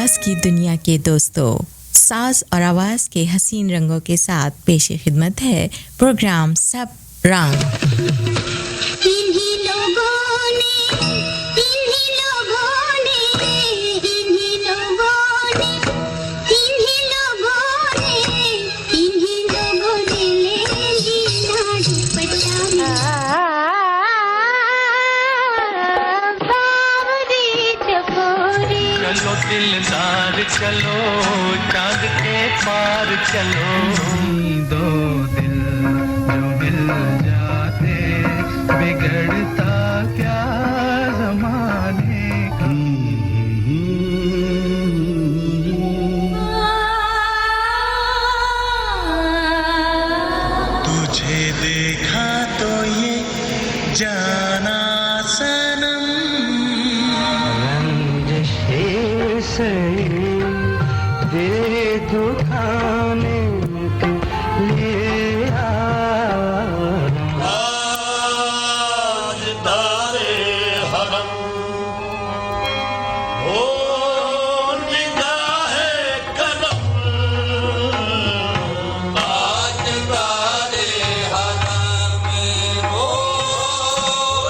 आवाज की दुनिया के दोस्तों, साज और आवाज के हसीन रंगों के साथ पेश खिदमत है प्रोग्राम सब रंग। चलो दिलदार चलो चांद के पार चलो दो दिल जो मिल जाते बिगड़ता क्या ज़माने का। तुझे देखा तो ये जाना सनम तेरे दुखाने के लिए आज तारे हरम हो निगाहे करम आज तारे हरम हो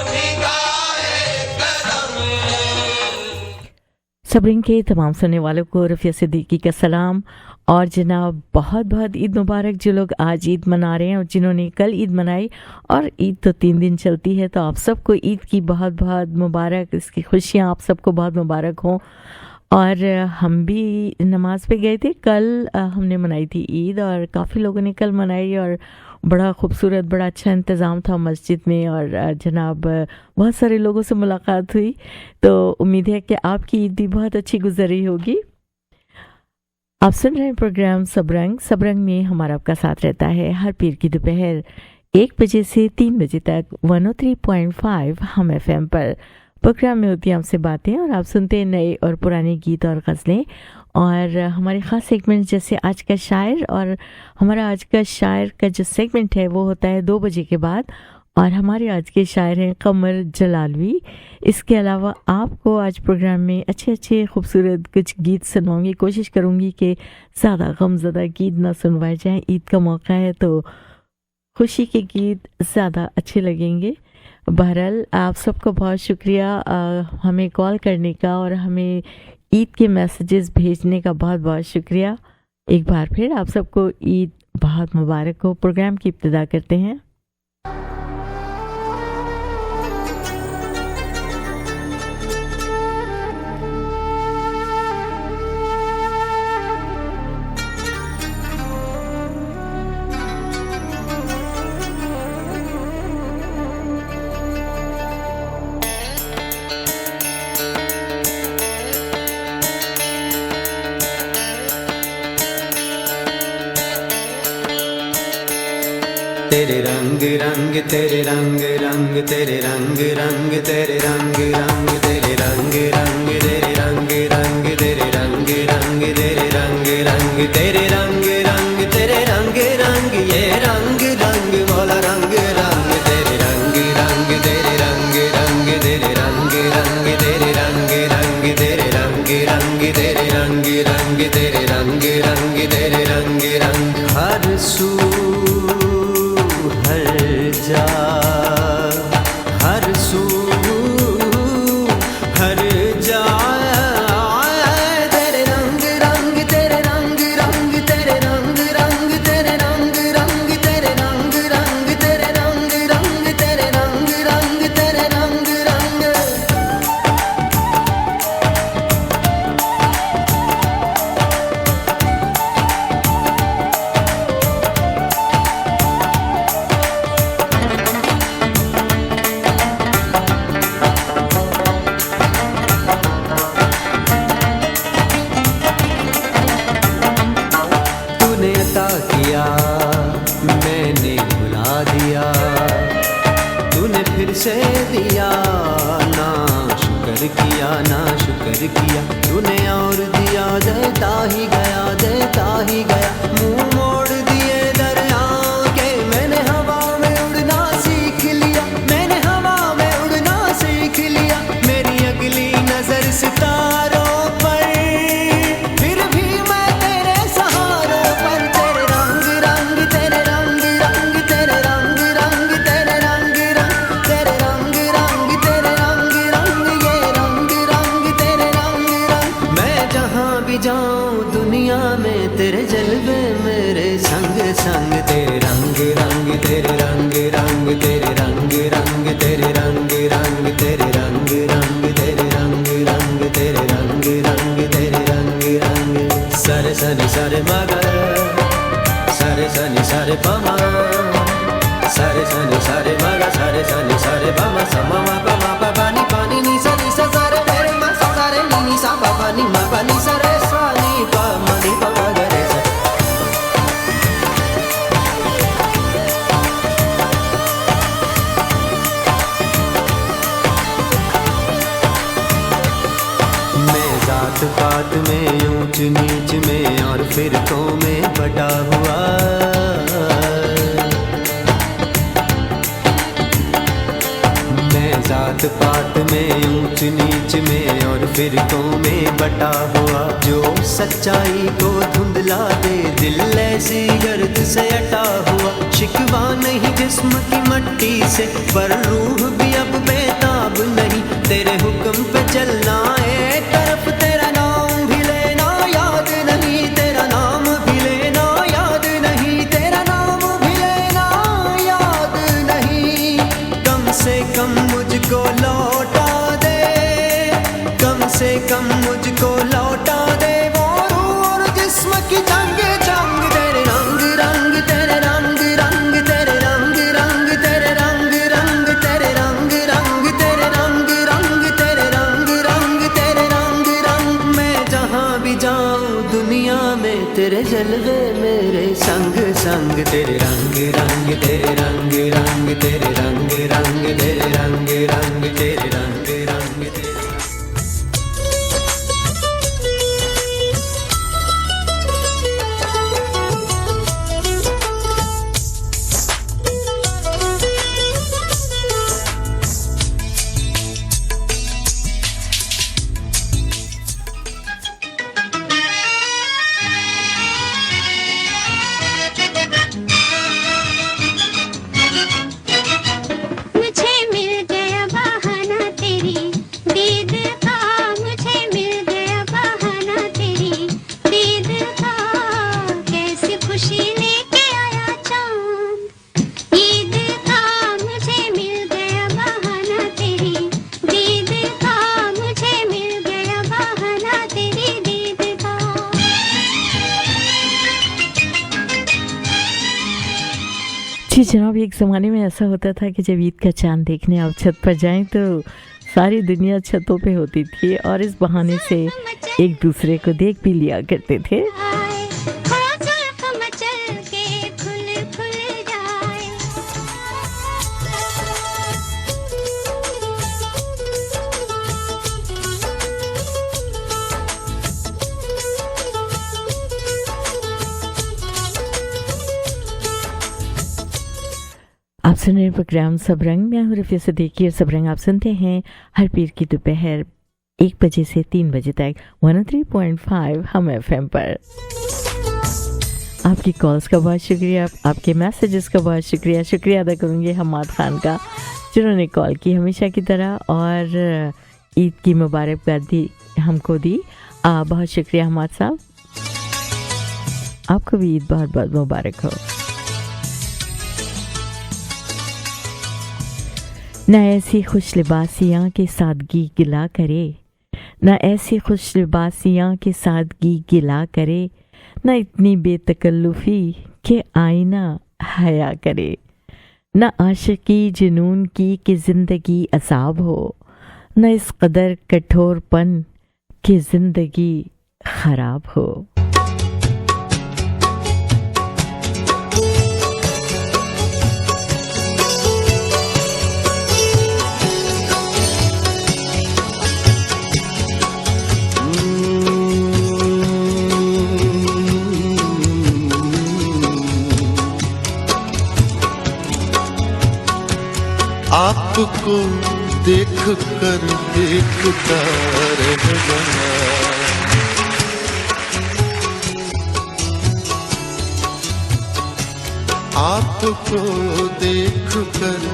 निगाहे करम। सबरिंग के तमाम सुनने वालों को रफ़िया सिद्दीकी का सलाम और जनाब बहुत बहुत ईद मुबारक। जो लोग आज ईद मना रहे हैं और जिन्होंने कल ईद मनाई, और ईद तो 3 दिन चलती है, तो आप सबको ईद की बहुत बहुत मुबारक, इसकी खुशियाँ आप सबको बहुत मुबारक हों। और हम भी नमाज पे गए थे कल, हमने मनाई थी ईद और काफ़ी लोगों ने कल मनाई और बड़ा खूबसूरत, बड़ा अच्छा इंतज़ाम था मस्जिद में और जनाब बहुत सारे लोगों से मुलाकात हुई। तो उम्मीद है कि आपकी ईद भी बहुत अच्छी गुजरी होगी। आप सुन रहे हैं प्रोग्राम सबरंग में हमारा आपका साथ रहता है हर पीर की दोपहर 1 बजे से 3 बजे तक 103.5 हम FM पर। प्रोग्राम में होती हैं आपसे बातें और आप सुनते हैं नए और पुराने गीत और गज़लें और हमारे ख़ास सेगमेंट जैसे आज का शायर। और हमारा आज का शायर का जो सेगमेंट है वो होता है 2 बजे के बाद, और हमारे आज के शायर हैं कमर जलालवी। इसके अलावा आपको आज प्रोग्राम में अच्छे अच्छे खूबसूरत कुछ गीत सुनवाऊंगी। कोशिश करूंगी कि ज़्यादा गमज़दा गीत ना सुनवाए जाएं। ईद का मौका है तो खुशी के गीत ज़्यादा अच्छे लगेंगे। बहरहाल आप सबको बहुत शुक्रिया हमें कॉल करने का और हमें ईद के मैसेजेस भेजने का बहुत बहुत शुक्रिया। एक बार फिर आप सबको ईद बहुत मुबारक हो। प्रोग्राम की इब्तिदा करते हैं। तेरे रंग रंग तेरे रंग रंग तेरे रंग रंग तेरे रंग रंग तेरे रंग रंग तेरे रंग रंग तेरे रंग रंग तेरे रंग रंग तेरे रंग रंग तेरे रंग रंग ये रंग रंग वाला रंग रंग तेरे रंग रंग तेरे रंग रंग तेरे रंग रंग तेरे रंग रंग तेरे रंग रंग तेरे रंग रंग तेरे रंग रंग तेरे रंग रंग हर सू जा हर सू हर जा तेरे रंग रंग तेरे रंग रंग तेरे रंग रंग तेरे रंग रंग तेरे रंग रंग तेरे रंग रंग तेरे रंग रंग तेरे रंग रंग। मैंने भुला दिया तूने फिर से दिया ना शुक्र किया ना शुक्र किया तूने और दिया देता ही गया मुंह मोड़ दिए दरिया के मैंने हवा में उड़ना सीख लिया मैंने हवा में उड़ना सीख लिया मेरी अगली नजर सितारों पर जाऊं दुनिया में तेरे जलवे मेरे संग संग। तेरे रंग रंग तेरे रंग रंग तेरे रंग रंग तेरे रंग रंग तेरे रंग रंग तेरे रंग रंग तेरे रंग रंग तेरे रंग रंग। सरे सनि सरे मगर सरे सनि सरे पमा सरे सनि सरे मगा सरे सनि सरे पमा समा मा पमा पानी पानी नी सा सरे मेरे मा सरे नी सा पा नी मा पा नी सरे सा नी पा मा नी पा मा गरे सा। मैं जात पात में ऊंच नीच में और फिरकों में बटा हुआ। जात पात में ऊंच नीच में और फिरकों में बटा हुआ। जो सच्चाई को धुंधला दे दिल ऐसी गर्द से अटा हुआ। शिकवा नहीं जिस्म की मट्टी से पर रूह भी अब बेताब नहीं। तेरे हुक्म पे चलना एक तरफ तेरा नाम भी लेना याद नहीं। तेरा नाम भी लेना याद नहीं। तेरा नाम भी लेना याद नहीं। कम से कम मुझको लौटा दे कम से कम मुझको लौटा दे वो रूह और जिस्म की जंग जंग। तेरे रंग रंग तेरे रंग रंग तेरे रंग रंग तेरे रंग रंग तेरे रंग रंग तेरे रंग रंग तेरे रंग रंग तेरे रंग रंग। मैं जहाँ भी जाऊँ दुनिया में तेरे जलवे मेरे संग संग। तेरे रंग रंग तेरे रंग रंग तेरे रंग रंग तेरे रंग रंग तेरे रंग रंग तेरे। जी जनाब, एक ज़माने में ऐसा होता था कि जब ईद का चांद देखने आप छत पर जाएं तो सारी दुनिया छतों पे होती थी और इस बहाने से एक दूसरे को देख भी लिया करते थे। आप सुन रहे प्रोग्राम सब रंग। मैं हूँ रफिया सिद्दीकी और सब रंग आप सुनते हैं हर पीर की दोपहर 1 बजे से 3 बजे तक 103.5 हम FM पर। आपकी कॉल्स का बहुत शुक्रिया, आपके मैसेजेस का बहुत शुक्रिया अदा करूँगी हमाद खान का जिन्होंने कॉल की हमेशा की तरह और ईद की मुबारकबादी हमको दी। बहुत शुक्रिया हमाद साहब, आपको भी ईद बहुत बहुत मुबारक हो। न ऐसी खुश लिबासियाँ के सादगी गिला करे, न ऐसी खुश लिबासियाँ के सादगी गिला करे, न इतनी बेतकल्लुफ़ी के आईना हया करे, न आशिकी जुनून की कि ज़िंदगी अज़ाब हो, न इस कदर कठोरपन कि ज़िंदगी ख़राब हो। आपको देख कर देखता रह गया, आपको देख कर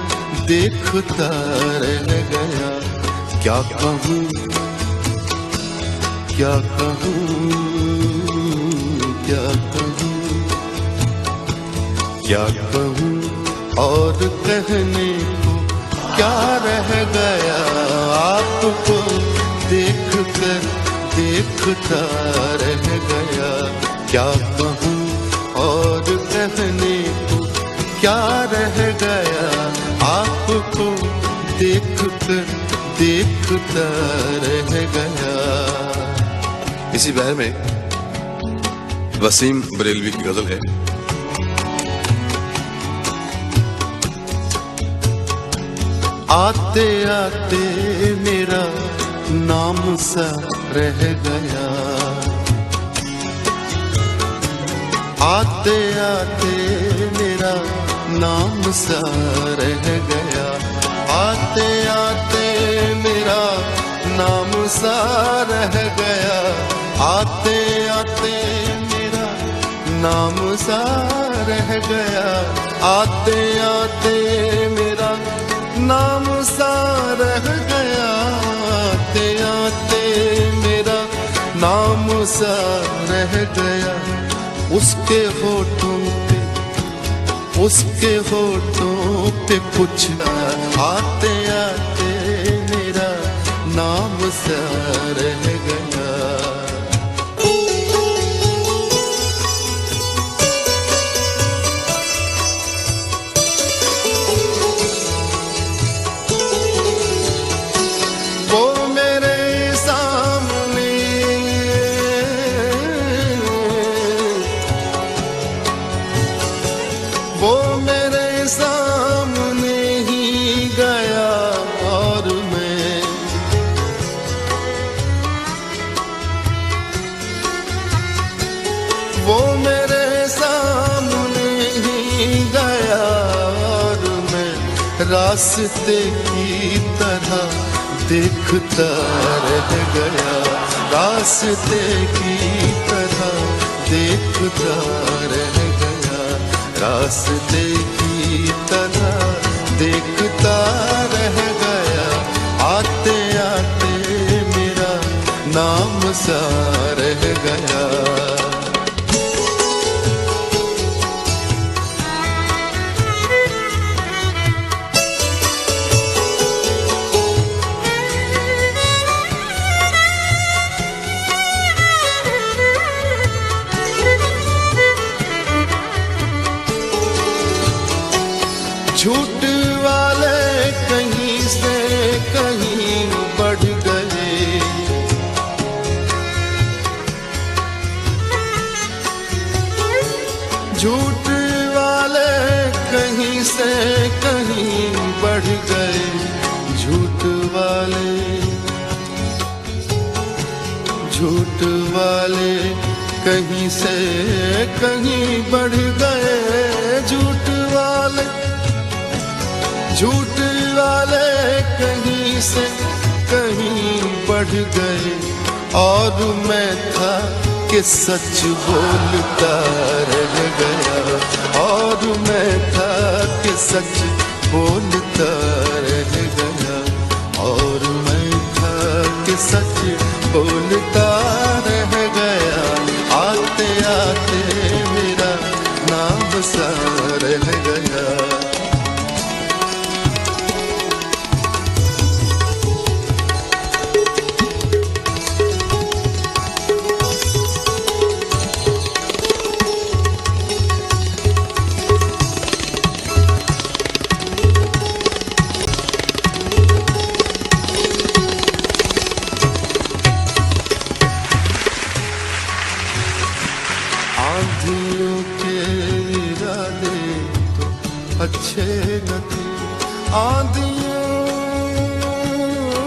देखता रह गया। क्या कहूँ क्या कहूँ क्या कहूँ क्या कहूँ और कहने को क्या रह गया। आपको देख कर देखता रह गया। क्या कहूँ और कहने को क्या रह गया। आपको देख कर देखता रह गया। इसी बहर में वसीम बरेलवी की गजल है। आते आते मेरा नाम सा रह गया। आते आते मेरा नाम सा रह गया। आते आते मेरा नाम सा रह गया। आते आते मेरा नाम सा रह गया। आते आते मेरा नाम सा रह गया। आते आते मेरा नाम सा रह गया। उसके होठों पे कुछ आते आते मेरा नाम सा रह गया। वो मेरे सामने वो मेरे सामने ही गया और मैं वो मेरे सामने ही गया और मैं रास्ते की तरह देखता रह गया। रास्ते की तरह देखता रह गया। रास्ते की तरह देखता रह गया। आते आते मेरा नाम सा रह गया। झूठ वाले कहीं से कहीं बढ़ गए। झूठ वाले कहीं से कहीं बढ़ गए। झूठ वाले कहीं से कहीं बढ़ गए। झूठ वाले कहीं से कहीं बढ़ गए। और मैं था कि सच बोलता रह गया। और मैं था कि सच बोलता रह गया। और मैं था कि सच बोलता रह गया। आते आते मेरा नाम सा रह गया। आंधियों के इरादे तो अच्छे न थे। आंधियों के इरादे तो अच्छे न थे।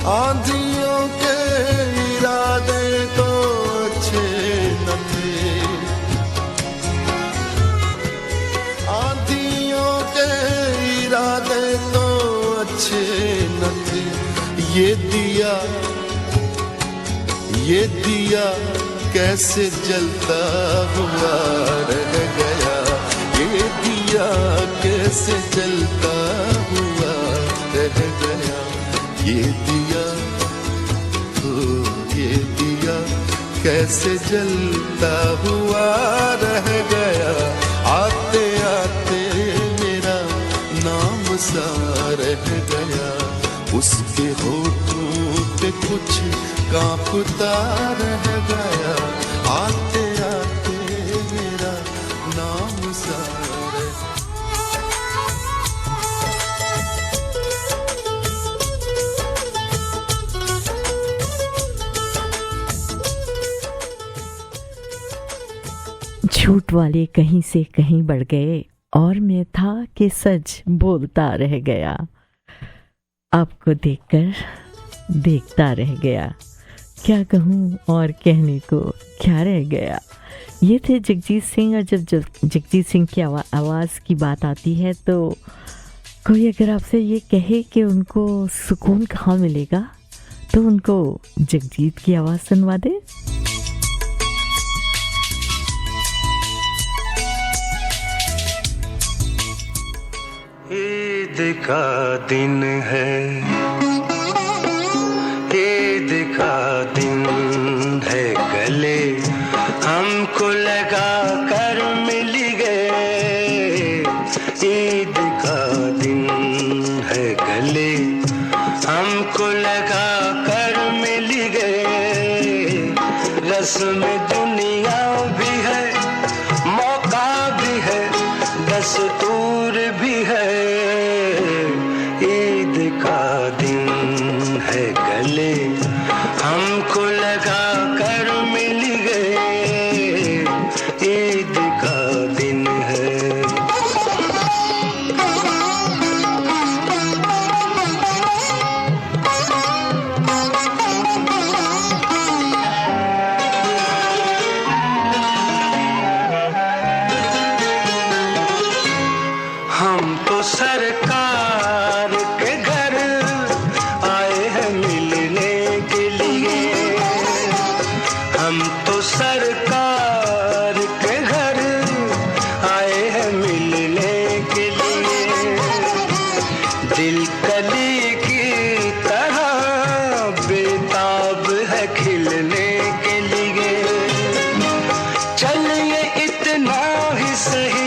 आंधियों के इरादे तो अच्छे न थे। आंधियों के इरादे तो अच्छे न थे। ये दिया कैसे जलता हुआ रह गया, ये दिया कैसे जलता हुआ रह गया, ये दिया, ओ ये दिया कैसे जलता हुआ रह गया, आते आते मेरा नाम सा रह गया, उसके होठों पे कुछ कांपता रह गया, आते आते मेरा नाम सा रह झूठ वाले कहीं से कहीं बढ़ गए और मैं था कि सच बोलता रह गया, आपको देखकर देखता रह गया, क्या कहूँ और कहने को क्या रह गया। ये थे जगजीत सिंह। और जब जगजीत सिंह की आवाज़ की बात आती है तो कोई अगर आपसे ये कहे कि उनको सुकून कहाँ मिलेगा तो उनको जगजीत की आवाज़ सुनवा दे। ईद का दिन है, ईद का दिन है, गले हमको लगा कर मिल गए, ईद का दिन है, गले हमको लगा कर मिल गए, रस्म दुनिया भी है, मौका भी है, दस्तूर भी है, ईद का दिन है, गले हमको लगा कर मिल गए, ईद का दिन है। हम तो सरकार के घर आए हैं मिलने के लिए, हम तो सरकार के घर आए हैं मिलने के लिए, दिल कली की तरह बेताब है खिलने के लिए, चलिए इतना ही सही,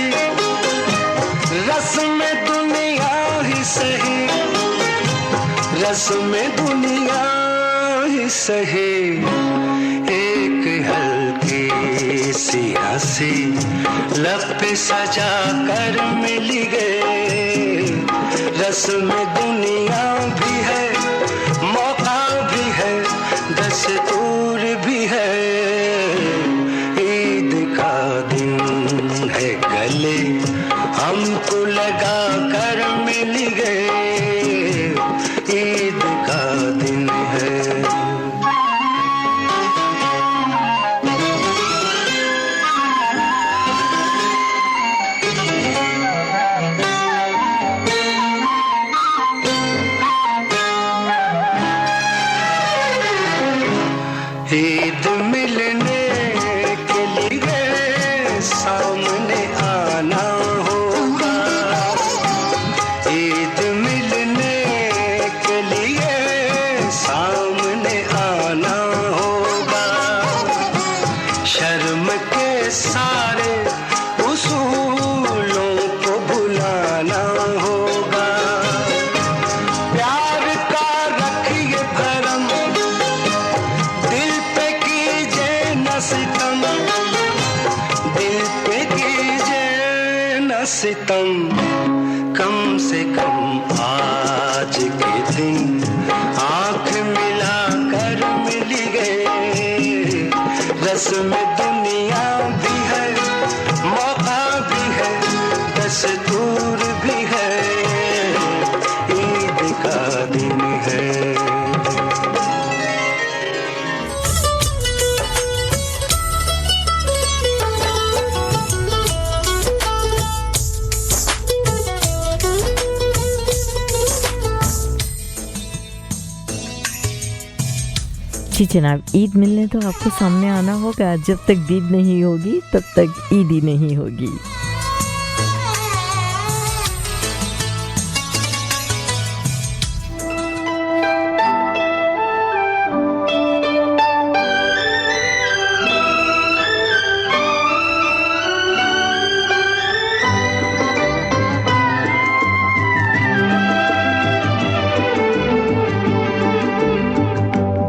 रस्म दुनिया ही सही, रस्म दुनिया ही सही, एक हल्की सी हंसी लब पे सजा कर मिल गए, रस्म दुनिया भी है, मौका भी है, दस्तूर भी है, ईद का दिन है, गले हमको लगा कर मिल गए, ईद का दिन है। ईद मिलने के लिए सामने आना होगा, ईद मिलने के लिए सामने आना होगा, शर्म के सारे उसूलों को भुलाना होगा, प्यार का रखिए भरम, दिल पे कीजिए न सितम, दिल पे कीजिए न सितम, कम से कम आज के दिन आँख मिला कर मिल गए, रस्म दुनिया भी है, मौका भी है, दस्तूर भी है, ईद का दिन है। जी जनाब, ईद मिलने तो आपको सामने आना होगा। जब तक दीद नहीं होगी तब तक ईद ही नहीं होगी।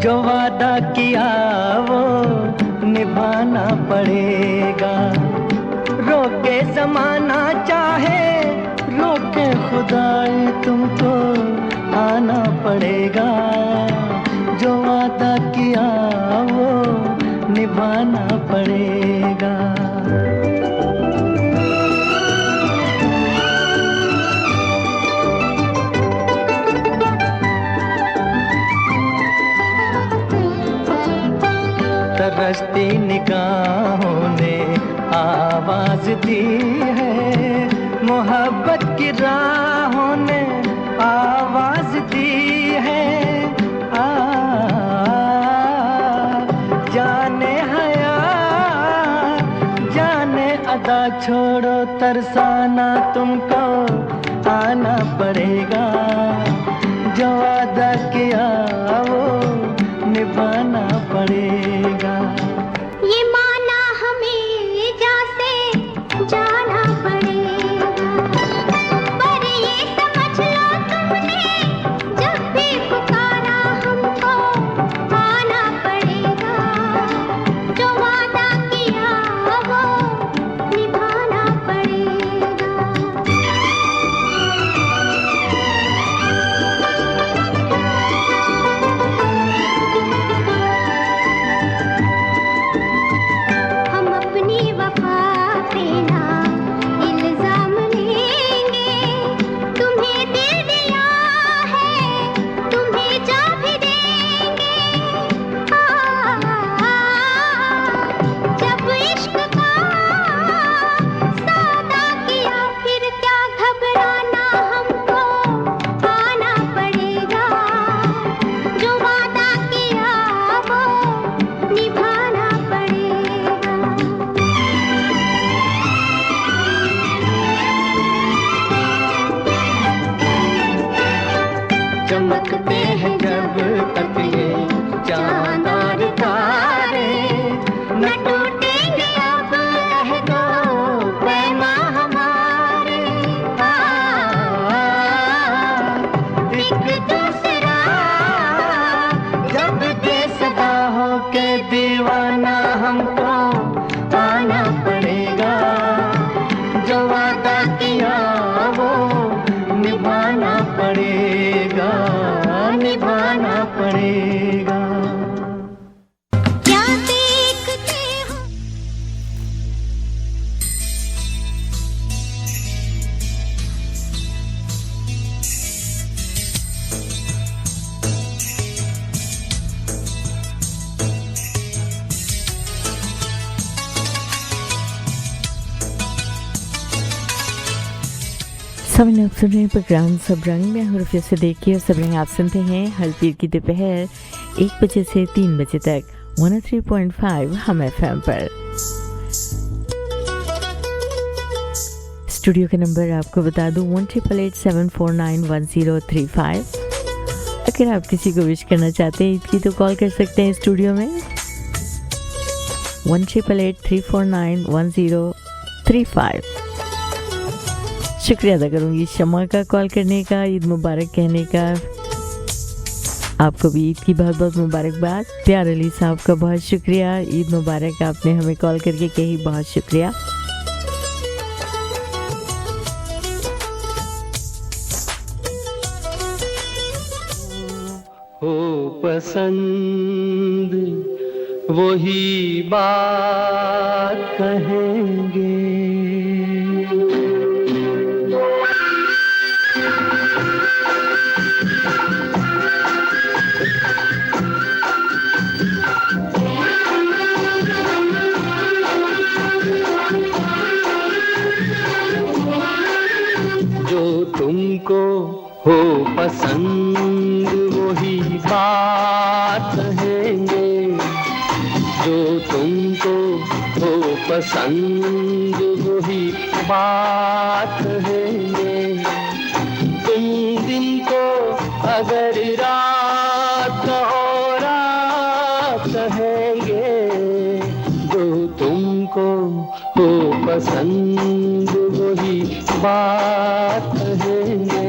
जो वादा किया वो निभाना पड़ेगा, रोके जमाना चाहे रोके खुदाई तुमको आना पड़ेगा। जो वादा किया वो निभाना पड़ेगा। तरसती निगाहों ने आवाज दी है, मोहब्बत की राहों ने आवाज दी है। जाने हया जाने अदा छोड़ो तरसाना तुमको आना पड़ेगा। जो वादा किया वो निभाना पड़ेगा। ये माना हमें जैसे जाना पड़ेगा, पर ये समझ लो तुमने जब भी पुकारा हमको आना पड़ेगा। जो वादा किया वो निभाना पड़ेगा। चमकते हैं जब तक ये चांद और तारे, न टूटेंगे अब अहदो पैमा हमारे। एक दूसरा जब दे सदा हो के दीवाना हमको आना पड़ेगा। जो वादा किया वो निभाना पड़ेगा, निभाना पड़ेगा। क्या देखते हो सभी लोग सुन रहे हैं प्रोग्राम सब रंग में। हुरफिया से देखिए सब रंग आप सुनते हैं हर पीर की दोपहर 1 बजे से 3 बजे तक 103.5 हम FM पर। स्टूडियो का नंबर आपको बता दूं 18887491035। अगर आप किसी को विश करना चाहते हैं ईद की तो कॉल कर सकते हैं स्टूडियो में 18883491035। शुक्रिया अदा करूंगी शमा का कॉल करने का, ईद मुबारक कहने का। आपको भी ईद की बहुत बहुत मुबारकबाद। प्यार अली साहब का बहुत शुक्रिया, ईद मुबारक आपने हमें कॉल करके कही, बहुत शुक्रिया। हो पसंद वही बात कहेंगे। जो तुमको हो पसंद वही बात कहेंगे। हो पसंद वही बात कहेंगे। तुम दिन को अगर रात कहो रात कहेंगे, जो तुमको हो पसंद वही बात कहेंगे।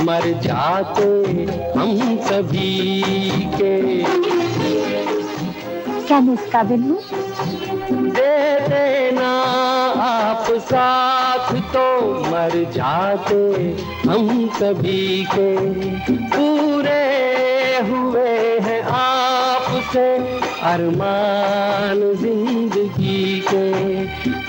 मर जाते हम सभी के। क्या मैं इस काबिल हूँ? दे देना आप साथ तो मर जाते हम सभी के। पूरे हुए हैं आपसे अरमान जिंदगी के।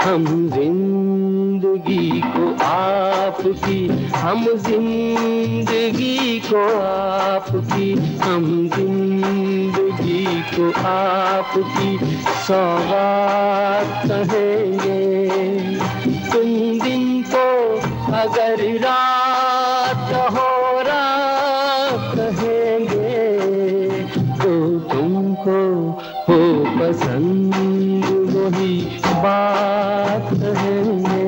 हम जिंदगी को आपकी, हम जिंदगी को आपकी, हम जिंदगी को आपकी सौगात कहेंगे। तुम दिन को अगर रात हो रात कहेंगे, तो तुमको हो पसंद वही बात कहेंगे।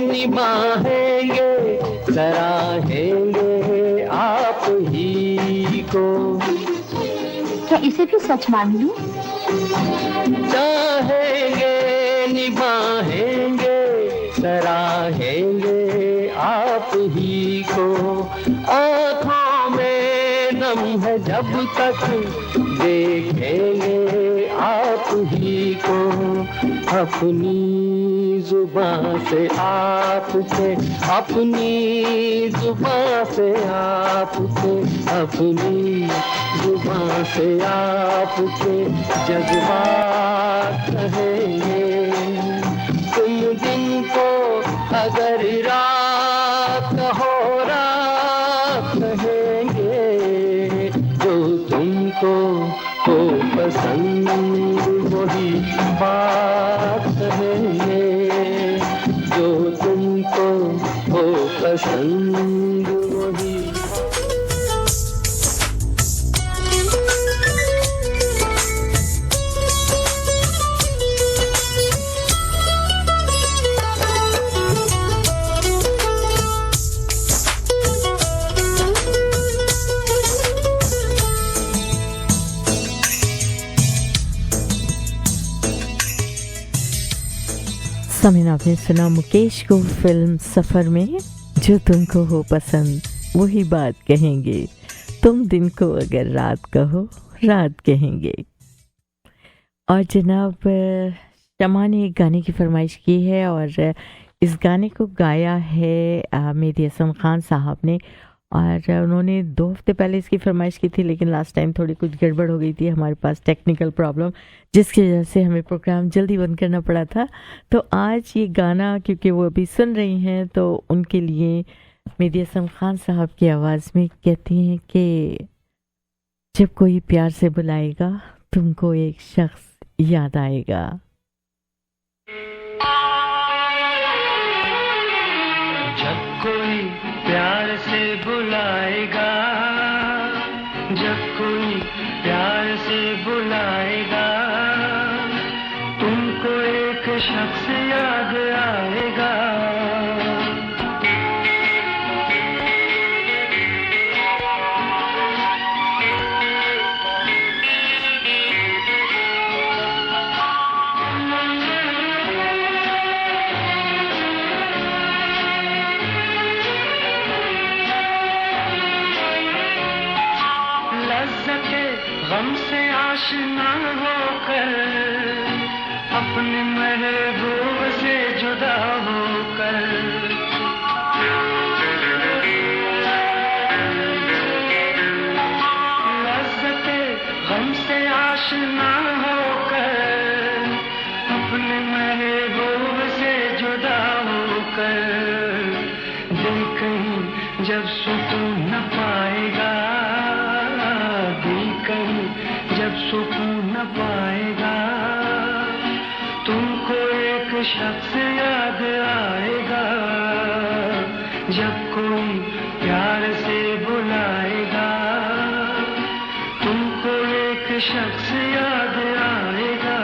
निभाएंगे सराहेंगे आप ही को। क्या इसे भी सच मान लूं? चाहेंगे निभाएंगे सराहेंगे आप ही को। आँखों में नम है जब तक देखेंगे आप ही को। अपनी जुबान से आपके, अपनी जुबान से आपके, अपनी जुबान से आपके जज्बात कहेंगे। तुम दिन को अगर रात हो रात कहेंगे, जो तुमको हो पसंद वही बात कहेंगे। जो तुमको हो पसंद वही। समीना आपने सुना मुकेश को फिल्म सफ़र में जो तुमको हो पसंद वही बात कहेंगे। तुम दिन को अगर रात कहो रात कहेंगे। और जनाब शमा ने एक गाने की फरमाइश की है और इस गाने को गाया है मेहदी हसन खान साहब ने। और उन्होंने 2 हफ्ते पहले इसकी फरमाइश की थी, लेकिन लास्ट टाइम थोड़ी कुछ गड़बड़ हो गई थी, हमारे पास टेक्निकल प्रॉब्लम, जिसकी वजह से हमें प्रोग्राम जल्दी बंद करना पड़ा था। तो आज ये गाना क्योंकि वो अभी सुन रही हैं, तो उनके लिए मेहदी हसन खान साहब की आवाज़ में कहती हैं कि जब कोई प्यार से बुलाएगा तुमको एक शख्स याद आएगा। जब कोई प्यार से बुलाएगा, जब कोई प्यार से बुलाएगा, तुमको एक शख्स याद आएगा। गम से आशना होकर अपने महबूब से जुदा होकर लज़्ज़ते गम से आशना होकर अपने महबूब से जुदा होकर दिल कहीं जब सुकून न पाएगा, दिल कहीं जब सुकून न पाएगा, तुमको एक शख्स याद आएगा, जब कोई प्यार से बुलाएगा, तुमको एक शख्स याद आएगा।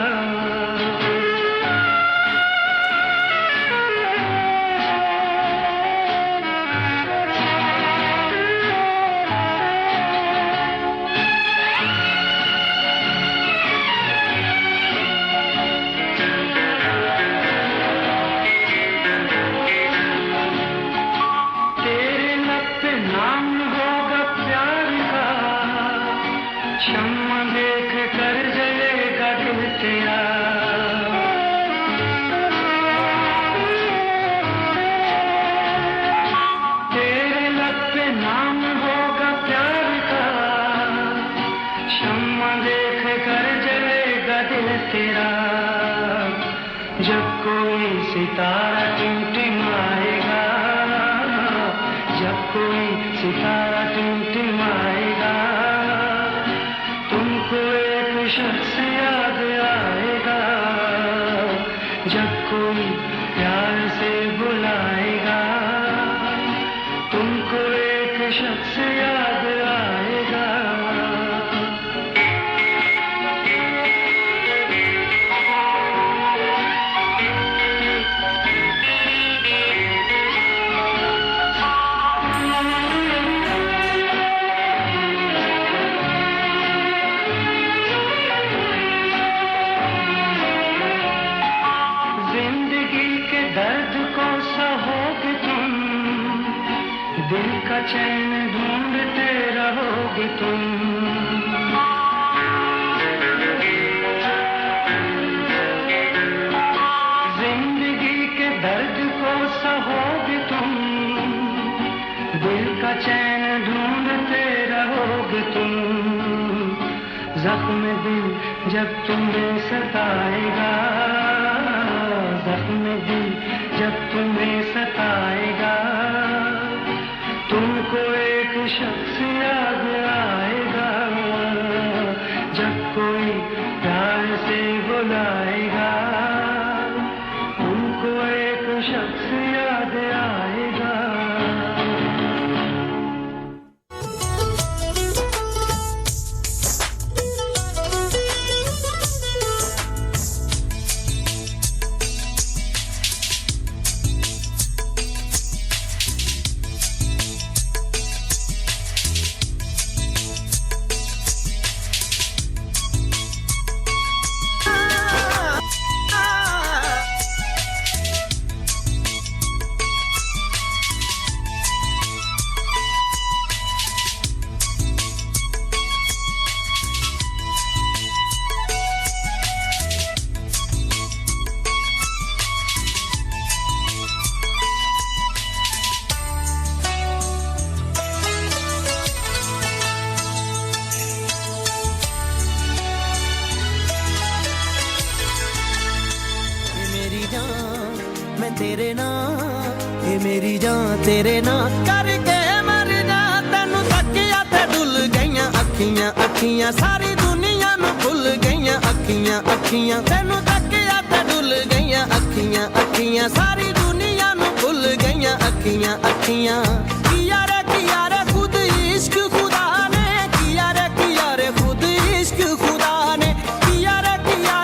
जब कोई सितारा टिमटिमाएगा, जब कोई सितारा टिमटिमाएगा, तुमको एक शख्स याद आएगा, जब कोई प्यार से बुलाएगा, तुमको एक शख्स याद आएगा। दिल का चैन ढूंढते रहोगे तुम, जिंदगी के दर्द को सहोगे तुम, दिल का चैन ढूंढते रहोगे तुम, जख्म दिल जब तुम्हें सताएगा, जख्म दिल जब तुम्हें सताएगा, तुमको एक शख्स याद आएगा, जब कोई प्यार से बुलाएगा, तुमको एक शख्स याद आएगा। तेरे नाम ये मेरी जान तेरे नाम करके मर जा तेनू तकिया ते डुल गईयां अखियां अखियां सारी दुनिया नू भुल गईयां अखियां अखियां तेनू तकिया ते डुल गईयां अखियां अखियां सारी दुनिया नू भुल गईयां अखियां अखियां किया रे खुद इश्क खुदा ने किया रे खुद इश्क खुदा ने किया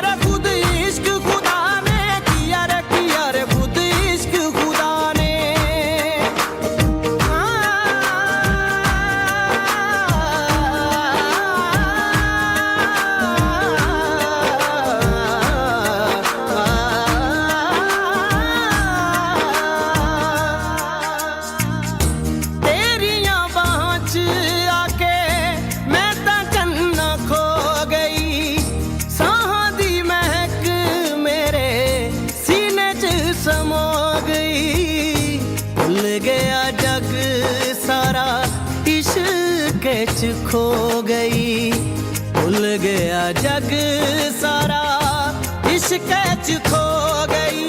रे खुद इश्क खुदा ने किया रे खुद इश्क खुदा ने च खो गई भुल गया जग सारा इश्क च खो गई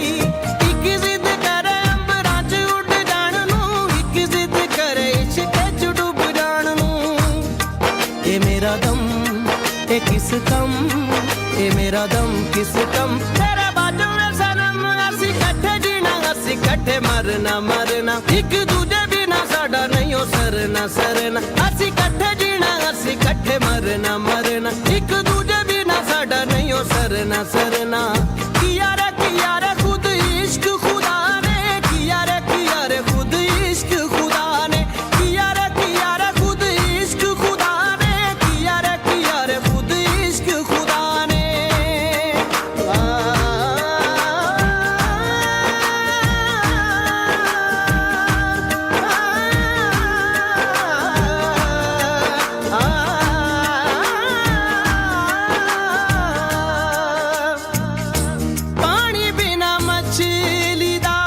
एक जिद करे अंबरां च उड़ जाण नूं एक जिद करे इश्क च डुब जाण नूं ये मेरा दम ये किस कम ये मेरा दम किस कम तेरे बाजू में सनम असी कट्ठे जीना असी कट्ठे मरना मरना एक दूजे बिना साडा नहीं हो सरना सरना असी कट्ठे जीना असी कट्ठे मरना मरना एक दूजे बिना साडा नहीं हो सरना सरना किया रे खुद इश्क खुदा ने किया रे खुद इश्क खुदा ने किया रे खुद इश्क खुदा ने किया रे खुद इश्क खुदा ने पानी बिना मछली दा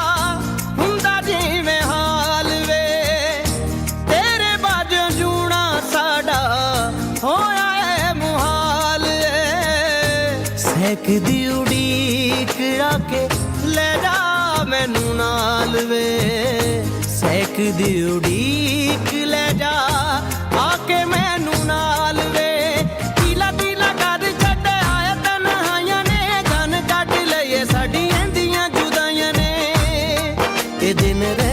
हुंदा जिवें हाल वे तेरे बाजों जूना साडा होया है मुहाल सहकदी उड़ीक आके ले जा मैनू नाल वे सहकदी उड़ीक ले जा आके मैनू नाल वे तीला तीला कर छड्डे आए तन्हाइयां ने गन कट लईए साडियां दियां जुदाइयां ने ए दिन रे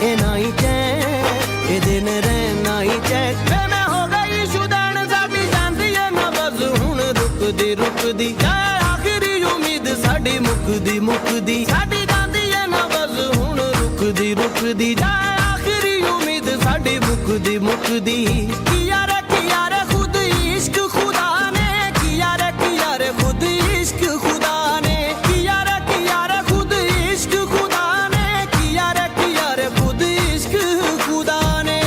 ए नाई चैन ए दिन रे नाई चैन वे मैं हो गई शुदैन साडी जांदी है ना बस हुण रुकदी जाए आखिरी उम्मीद साडी मुकदी साडी जांदी है ना बस हुण रुकदी जाए आखिरी उम्मीद साडी मुकदी किया रे खुद इश्क खुदा ने किया रे खुद इश्क खुदा ने किया रे खुद इश्क खुदा ने किया रे खुद इश्क खुदा ने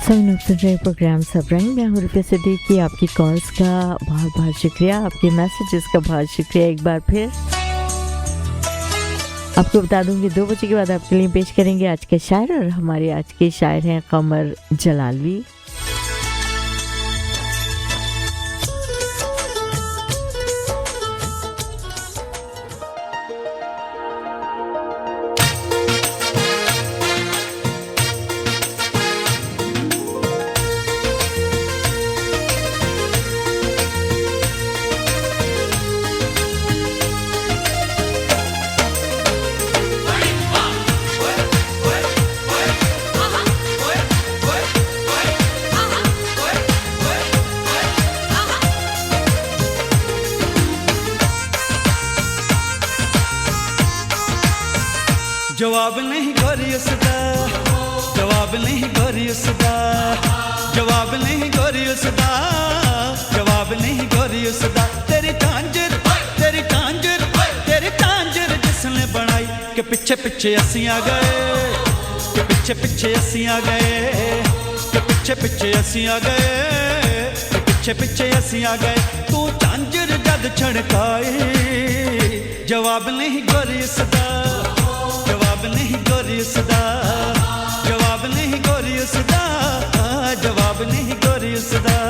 सभी लोग सुन रहे प्रोग्राम सब रंग में हूँ रुपये सिद्दीकी आपकी कॉल्स का बहुत बहुत शुक्रिया आपके मैसेजेस का बहुत शुक्रिया एक बार फिर आपको बता दूंगी 2 बजे के बाद आपके लिए पेश करेंगे आज के शायर और हमारे आज के शायर हैं कमर जलालवी जवाब नहीं गोरी उसदा जवाब नहीं गोरी उसदा जवाब नहीं गोरी उसदा जवाब नहीं गोरी उसदा तेरी कांजर जिसने बनाई के पीछे पीछे असी आ गए के पीछे पीछे असी आ गए के पीछे पीछे असी आ गए के पीछे पीछे असी आ गए तू झांझर जद छड़काए जवाब नहीं गोरी उसदा जवाब नहीं गोरी उसदा जवाब नहीं गोरी उसदा जवाब नहीं गोरी उसदा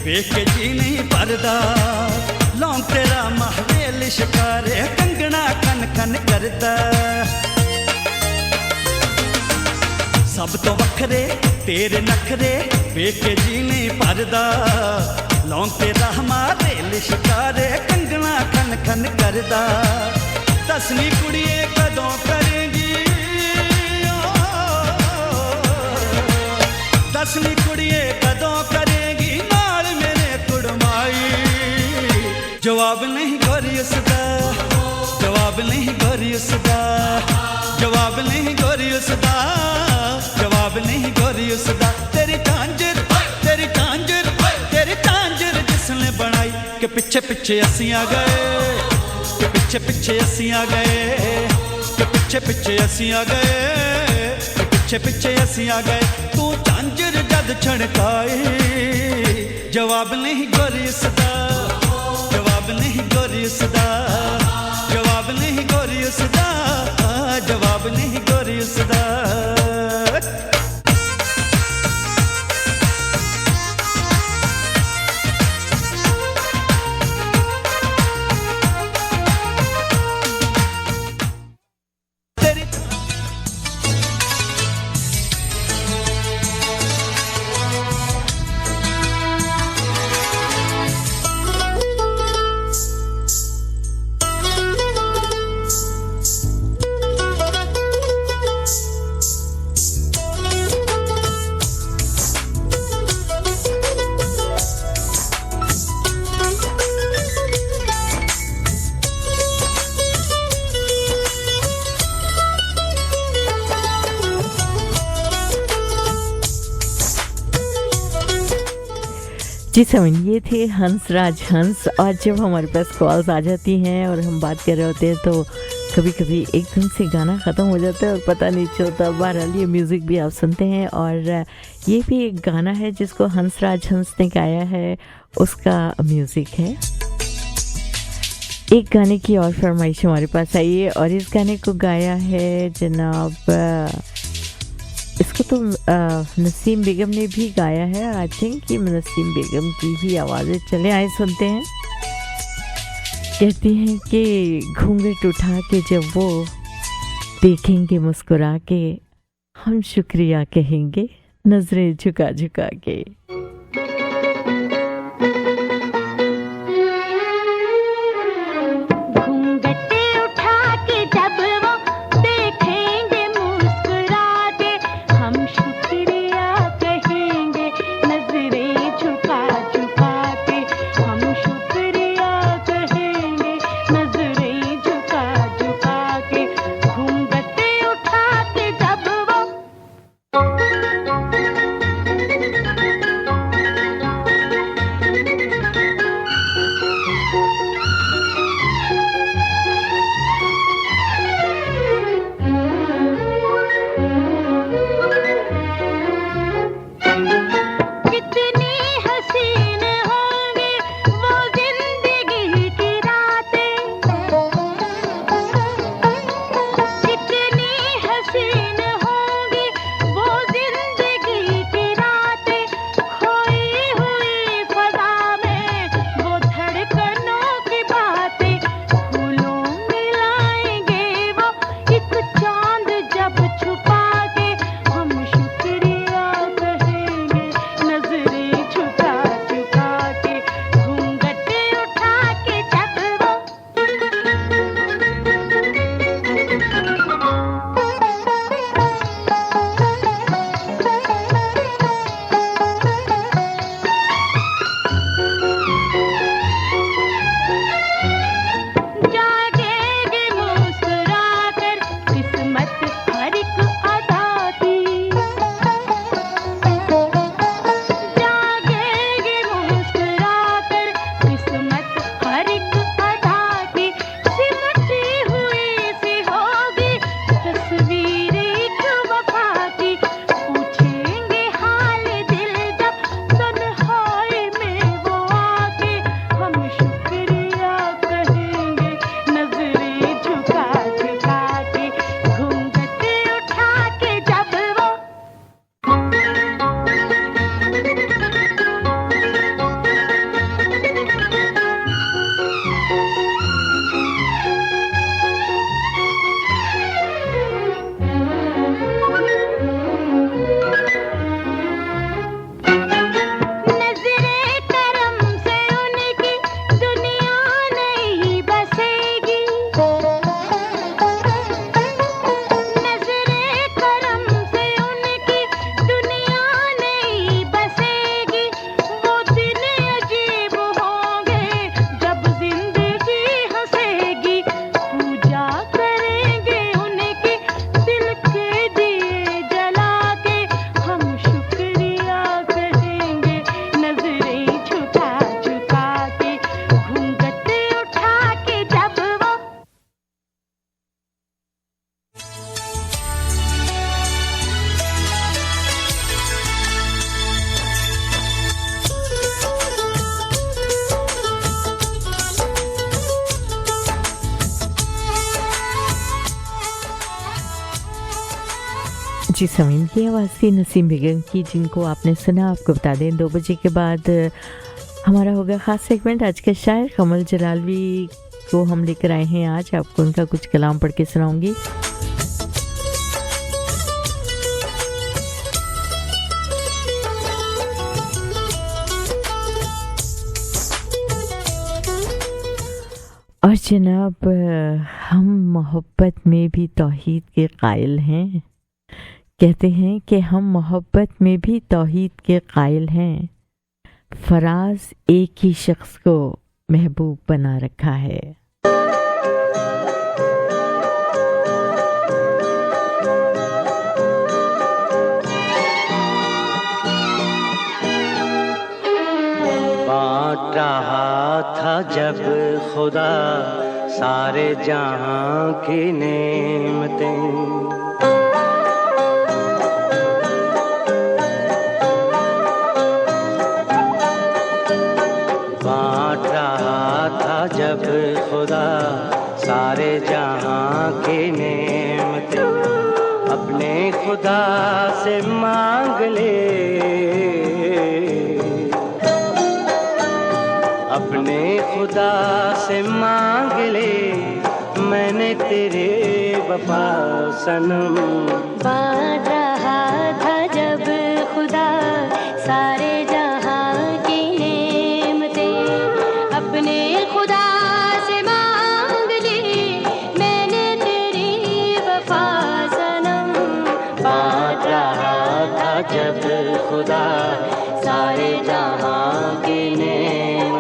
वेख के जी नहीं भरदा लौं तेरा महवेल शिकारे कंगन खन करदा सब तो वखरे तेरे नखरे वेख के जी नहीं भरदा लौंके राह मारे लिशकारे कंगना खन खन करदा दसनी कुड़िए कदों करेंगी दसनी कुड़िए कदों करेंगी नाल मेरे कुड़माई जवाब नहीं गोरी उसदा जवाब नहीं गोरी उसदा जवाब नहीं गोरी उसदा जवाब नहीं गोरी उसदा तेरी झांझर जिसने बनाई के पिछे पिछे असी आ गए के पिछे पिछे असी आ गए के पिछे पिछे असी आ गए के पिछे पिछे असी आ गए तू झांझर जद छड़काए जवाब नहीं गोरी उसदा जवाब नहीं गोरी उसदा जवाब नहीं गोरी उसदा जवाब नहीं गोरी उसदा जी समझ ये थे हंसराज हंस। और जब हमारे पास कॉल्स आ जाती हैं और हम बात कर रहे होते हैं तो कभी कभी एकदम से गाना ख़त्म हो जाता है और पता नहीं चलता। बहरहाल ये म्यूज़िक भी आप सुनते हैं और ये भी एक गाना है जिसको हंसराज हंस ने गाया है, उसका म्यूज़िक है। एक गाने की और फरमाइश हमारे पास आई है और इस गाने को गाया है जनाब, इसको तो नसीम बेगम ने भी गाया है। आई थिंक कि नसीम बेगम की ही आवाज़ें। चले आए सुनते हैं। कहती हैं कि घूंघट उठा के जब वो देखेंगे मुस्कुरा के, हम शुक्रिया कहेंगे नजरें झुका झुका के। जी समीन की आवाज़ थी नसीम बेगम की, जिनको आपने सुना। आपको बता दें 2 बजे के बाद हमारा होगा ख़ास सेगमेंट। आज के शायर कमल जलालवी को हम लेकर आए हैं। आज आपको उनका कुछ कलाम पढ़ के सुनाऊंगी। और जनाब, हम मोहब्बत में भी तौहीद के कायल हैं। कहते हैं कि हम मोहब्बत में भी तौहीद के कायल हैं। फराज एक ही शख्स को महबूब बना रखा है। बांट रहा था जब खुदा सारे जहां की नेमतें, बांट रहा था जब खुदा सारे जहां की नेमतें, अपने खुदा से मांग ले, अपने खुदा से मांग ले, मैंने तेरे वफा सनम। बांट रहा था जब खुदा सारे जहां की नेमतें, अपने खुदा से मांग ली, मैंने तेरी वफा सनम। बांट रहा था जब खुदा सारे जहां की नेमतें।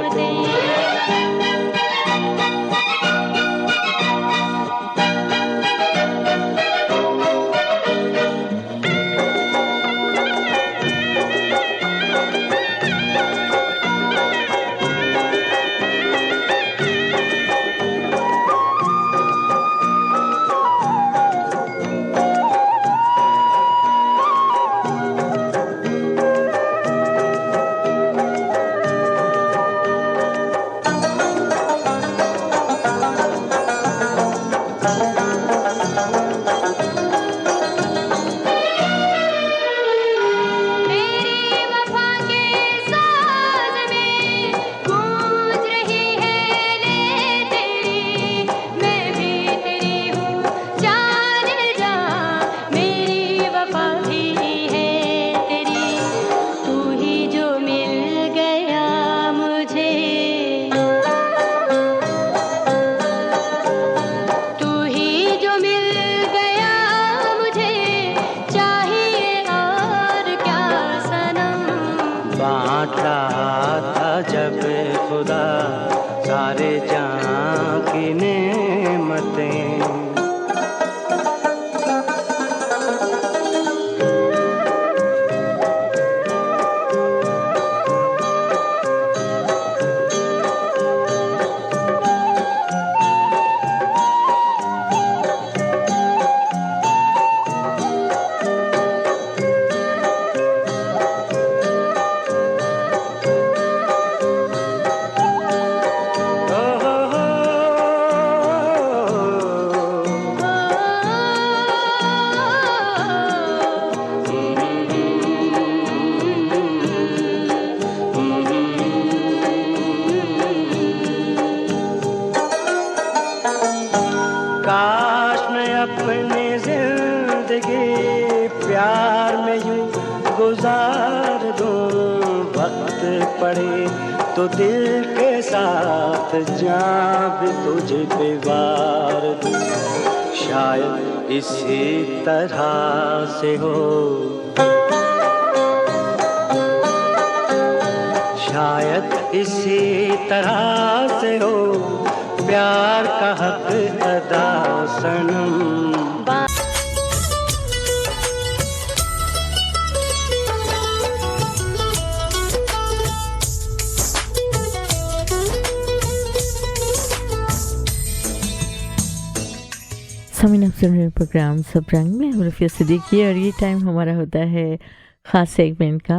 बांट रहा था जब खुदा सारे जहां की नेमतें। काश मैं अपनी जिंदगी प्यार में यूं गुजार दूं, वक्त पड़े तो दिल के साथ जान भी तुझ पे वार दूं। शायद इसी तरह से हो, शायद इसी तरह से हो प्यार का हक अदा सनम। समीन आप सुन रहे प्रोग्राम सब रंग में रफिया सिद्दीकी, और ये टाइम हमारा होता है ख़ास सेगमेंट का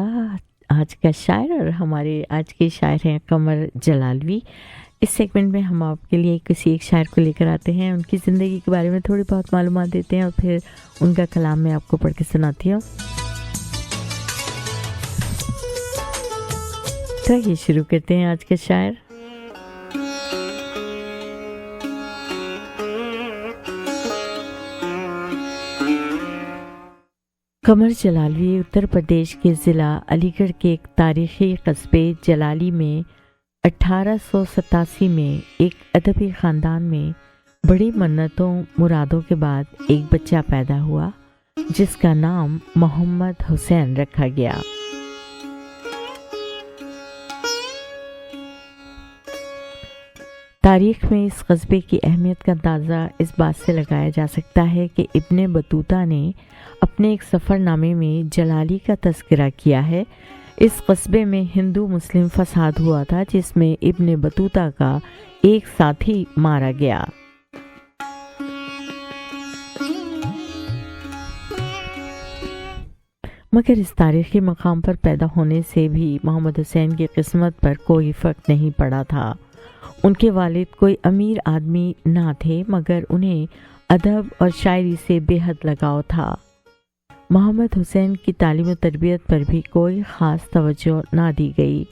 आज का शायर। और हमारे आज के शायर हैं कमर जलालवी। इस सेगमेंट में हम आपके लिए किसी एक शायर को लेकर आते हैं, उनकी ज़िंदगी के बारे में थोड़ी बहुत मालूमात देते हैं और फिर उनका कलाम मैं आपको पढ़ के सुनाती हूँ। तो ये शुरू करते हैं आज के शायर। कमर जलालवी उत्तर प्रदेश के ज़िला अलीगढ़ के एक तारीख़ी कस्बे जलाली में 1887 में एक अदबी ख़ानदान में बड़ी मन्नतों मुरादों के बाद एक बच्चा पैदा हुआ जिसका नाम मोहम्मद हुसैन रखा गया। तारीख़ में इस कस्बे की अहमियत का अंदाज़ा इस बात से लगाया जा सकता है कि इब्ने बतूता ने अपने एक सफ़रनामे में जलाली का तज़किरा किया है। इस कस्बे में हिंदू मुस्लिम फसाद हुआ था जिसमें इब्ने बतूता का एक साथी मारा गया। मगर इस तारीख़ी मकाम पर पैदा होने से भी मोहम्मद हुसैन की किस्मत पर कोई फ़र्क नहीं पड़ा था। उनके वालिद कोई अमीर आदमी ना थे मगर उन्हें अदब और शायरी से बेहद लगाव था। मोहम्मद हुसैन की तालीम और तरबियत पर भी कोई ख़ास तवज्जो ना दी गई।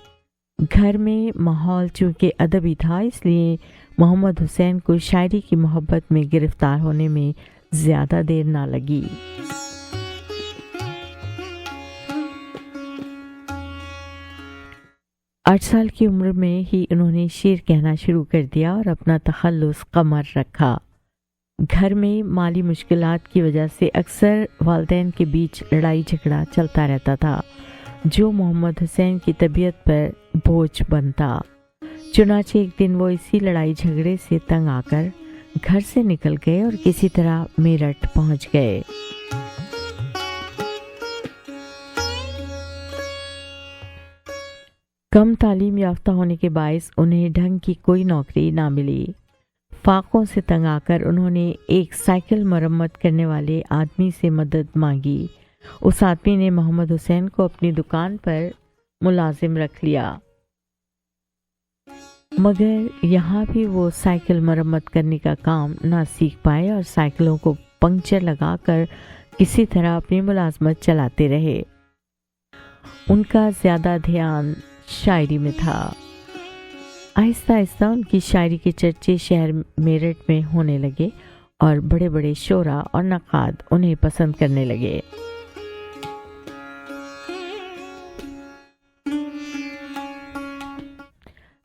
घर में माहौल चूँकि अदबी था इसलिए मोहम्मद हुसैन को शायरी की मोहब्बत में गिरफ्तार होने में ज़्यादा देर ना लगी। आठ साल की उम्र में ही उन्होंने शेर कहना शुरू कर दिया और अपना तखल्लुस कमर रखा। घर में माली मुश्किलात की वजह से अक्सर वालिदैन के बीच लड़ाई झगड़ा चलता रहता था जो मोहम्मद हुसैन की तबीयत पर बोझ बनता। चुनाचे एक दिन वो इसी लड़ाई झगड़े से तंग आकर घर से निकल गए और किसी तरह मेरठ पहुंच गए। कम तालीम याफ्ता होने के बायस उन्हें ढंग की कोई नौकरी ना मिली। फाकों से तंग आकर उन्होंने एक साइकिल मरम्मत करने वाले आदमी से मदद मांगी। उस आदमी ने मोहम्मद हुसैन को अपनी दुकान पर मुलाजिम रख लिया मगर यहाँ भी वो साइकिल मरम्मत करने का काम ना सीख पाए और साइकिलों को पंक्चर लगाकर किसी तरह अपनी मुलाजमत चलाते रहे। उनका ज़्यादा ध्यान शायरी में था। आहिस्ता आहिस्ता उनकी शायरी के चर्चे शहर मेरठ में होने लगे और बड़े बड़े शोरा और नक़ाद उन्हें पसंद करने लगे।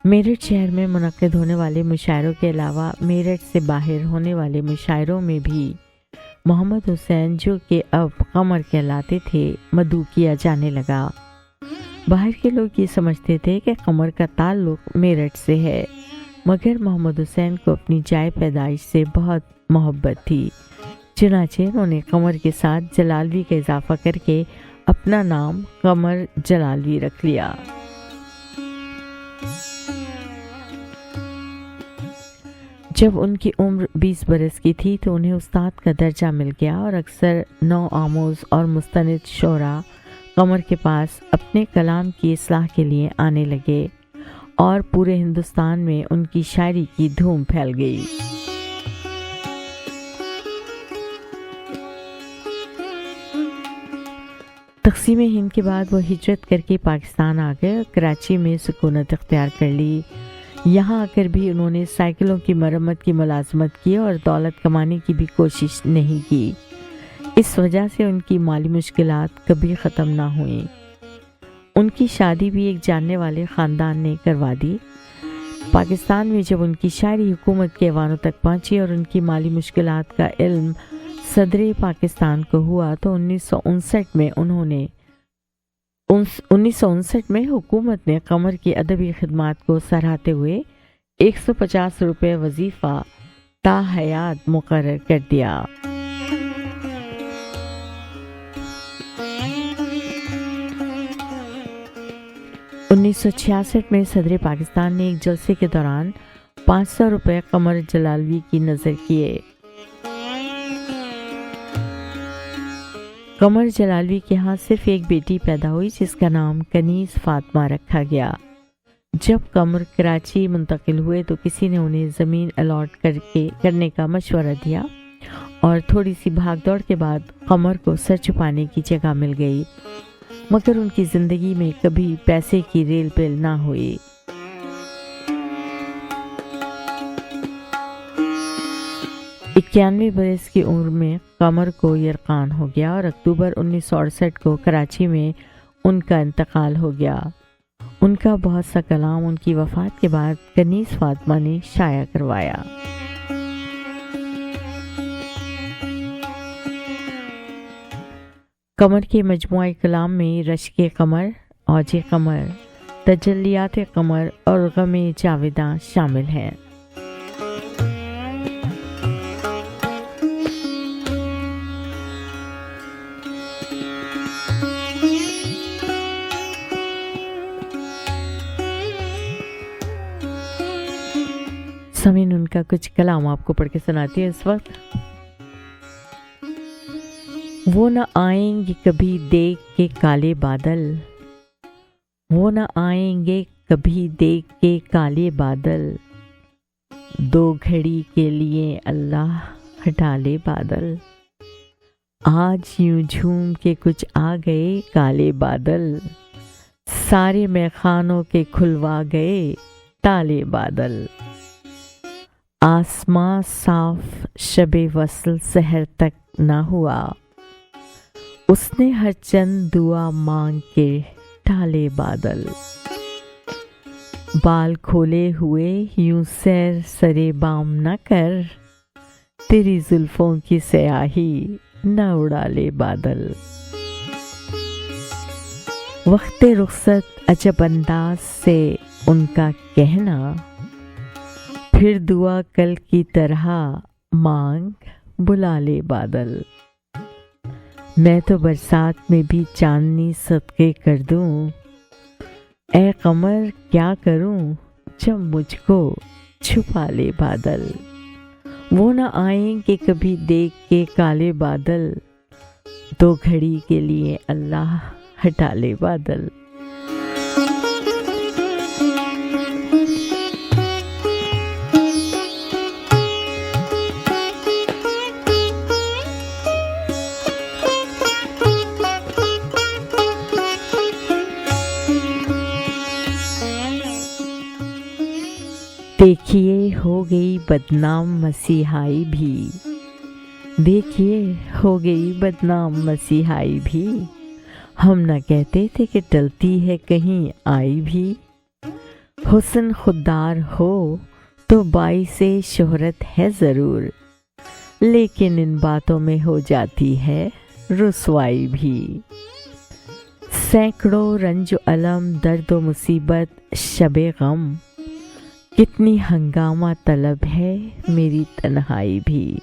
मेरठ शहर में मुनक्किद होने वाले मुशायरों के अलावा मेरठ से बाहर होने वाले मुशायरों में भी मोहम्मद हुसैन जो कि अब कमर कहलाते थे मदऊ किया जाने लगा। बाहर के लोग ये समझते थे कि कमर का ताल्लुक मेरठ से है मगर मोहम्मद हुसैन को अपनी जाए पैदाइश से बहुत मोहब्बत थी। चुनाचे उन्होंने कमर के साथ जलालवी का इजाफा करके अपना नाम कमर जलालवी रख लिया। जब उनकी उम्र 20 बरस की थी तो उन्हें उस्ताद का दर्जा मिल गया और अक्सर नौ आमोज और मुस्तनिद शोरा कमर के पास अपने कलाम की इस्लाह के लिए आने लगे और पूरे हिंदुस्तान में उनकी शायरी की धूम फैल गई। तक़सीम हिंद के बाद वो हिजरत करके पाकिस्तान आ गए और कराची में सुकूनत इख्तियार कर ली। यहाँ आकर भी उन्होंने साइकिलों की मरम्मत की मुलाजमत की और दौलत कमाने की भी कोशिश नहीं की। इस वजह से उनकी माली मुश्किलात कभी ख़त्म ना हुई। उनकी शादी भी एक जानने वाले ख़ानदान ने करवा दी। पाकिस्तान में जब उनकी शायरी हुकूमत के ऐवानों तक पहुंची और उनकी माली मुश्किलात का इल्म सदर पाकिस्तान को हुआ तो 1959 में हुकूमत ने कमर की अदबी खिदमात को सराहते हुए 150 रुपये वजीफ़ा ताहयात मुकर्रर कर दिया। उन्नीस 1966 में सदर पाकिस्तान ने एक जलसे के दौरान 500 रुपये कमर जलालवी की नज़र किए। कमर जलालवी के यहाँ सिर्फ एक बेटी पैदा हुई जिसका नाम कनीज़ फातिमा रखा गया। जब कमर कराची मुंतकिल हुए तो किसी ने उन्हें ज़मीन अलॉट करने का मशवरा दिया और थोड़ी सी भागदौड़ के बाद कमर को सर छुपाने की जगह मिल गई, मगर उनकी ज़िंदगी में कभी पैसे की रेल पेल ना हुई। इक्यानवे बरस की उम्र में कमर को यरकान हो गया और अक्टूबर 1968 को कराची में उनका इंतकाल हो गया। उनका बहुत सा कलाम उनकी वफ़ात के बाद कनीज़ फातिमा ने शाया करवाया। कमर के मजमुआए कलाम में रश्के कमर, औजे कमर, तजल्लियात कमर और गमे जावेदा शामिल हैं। समीन उनका कुछ कलाम आपको पढ़ के सुनाती है इस वक्त। वो न आएंगे कभी देख के काले बादल, वो न आएंगे कभी देख के काले बादल, दो घड़ी के लिए अल्लाह हटा ले बादल। आज यूं झूम के कुछ आ गए काले बादल, सारे मैखानों के खुलवा गए ताले बादल। आसमां साफ शबे वसल सहर तक ना हुआ, उसने हर चंद दुआ मांग के टाले बादल। बाल खोले हुए यूं सैर सरे बाम न कर, तेरी जुल्फों की स्याही न उड़ा ले बादल। वक्ते रुखसत अजब अंदाज से उनका कहना, फिर दुआ कल की तरह मांग बुला ले बादल। मैं तो बरसात में भी चांदनी सदके कर दूं, ऐ कमर क्या करूं जब मुझको छुपा ले बादल। वो न आएंगे कभी देख के काले बादल, दो घड़ी के लिए अल्लाह हटा ले बादल। देखिए हो गई बदनाम मसीहाई भी, देखिए हो गई बदनाम मसीहाई भी, हम न कहते थे कि टलती है कहीं आई भी। हुस्न खुददार हो तो बाइसे शोहरत है ज़रूर, लेकिन इन बातों में हो जाती है रुसवाई भी। सैकड़ों रंज अलम दर्द व मुसीबत शबे गम, कितनी हंगामा तलब है मेरी तन्हाई भी।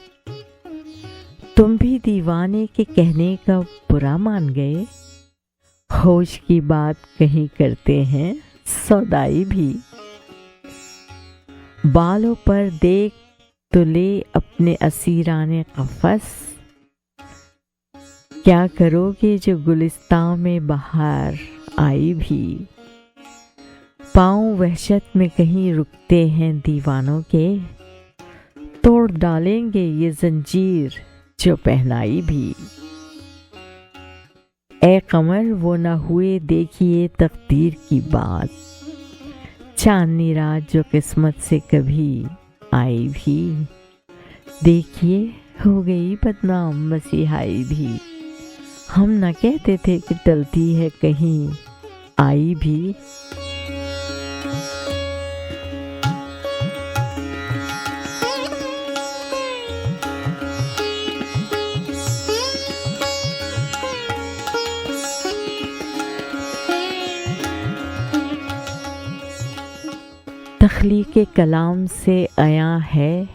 तुम भी दीवाने के कहने का बुरा मान गए, होश की बात कहीं करते हैं सौदाई भी। बालों पर देख तो ले अपने असीराने कफस, क्या करोगे जो गुलिस्तां में बहार आई भी। पाँव वहशत में कहीं रुकते हैं दीवानों के, तोड़ डालेंगे ये जंजीर जो पहनाई भी। ए कमर वो न हुए देखिए तकदीर की बात, चांदनी रात जो किस्मत से कभी आई भी। देखिए हो गई बदनाम मसीहाई भी, हम न कहते थे कि टलती है कहीं आई भी। तख्लीक़े कलाम से आया है,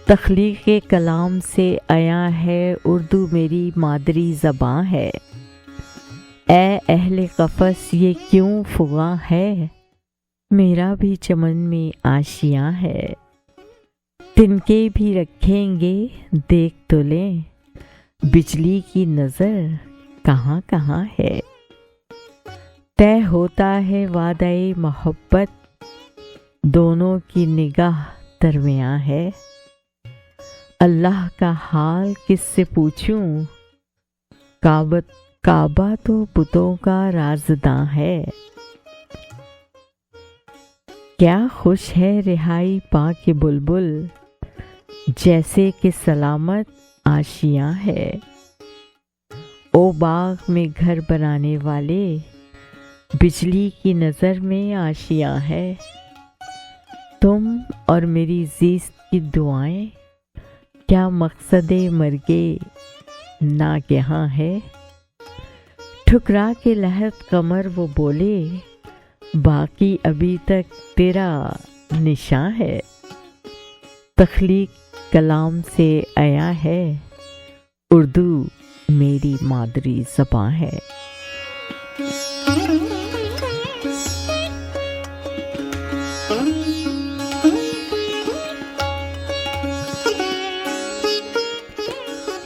तख्लीक़े कलाम से आया है, उर्दू मेरी मादरी ज़बां है। ए अहले क़फ़स ये क्यों फ़ुग़ां है, मेरा भी चमन में आशियाँ है। तिनके भी रखेंगे देख तो लें, बिजली की नज़र कहाँ कहाँ है। तय होता है वादाए मोहब्बत, दोनों की निगाह दरमियां है। अल्लाह का हाल किससे पूछूं, काबा तो बुतों का राज़दां है। क्या खुश है रिहाई पा के बुलबुल, जैसे कि सलामत आशियां है। ओ बाग में घर बनाने वाले, बिजली की नज़र में आशियां है। तुम और मेरी ज़ीस्त की दुआएं, क्या मकसदे मर्गे नागहां है। ठुकरा के लहद कमर वो बोले, बाकी अभी तक तेरा निशान है। तख्लीक कलाम से आया है, उर्दू मेरी मादरी ज़बां है।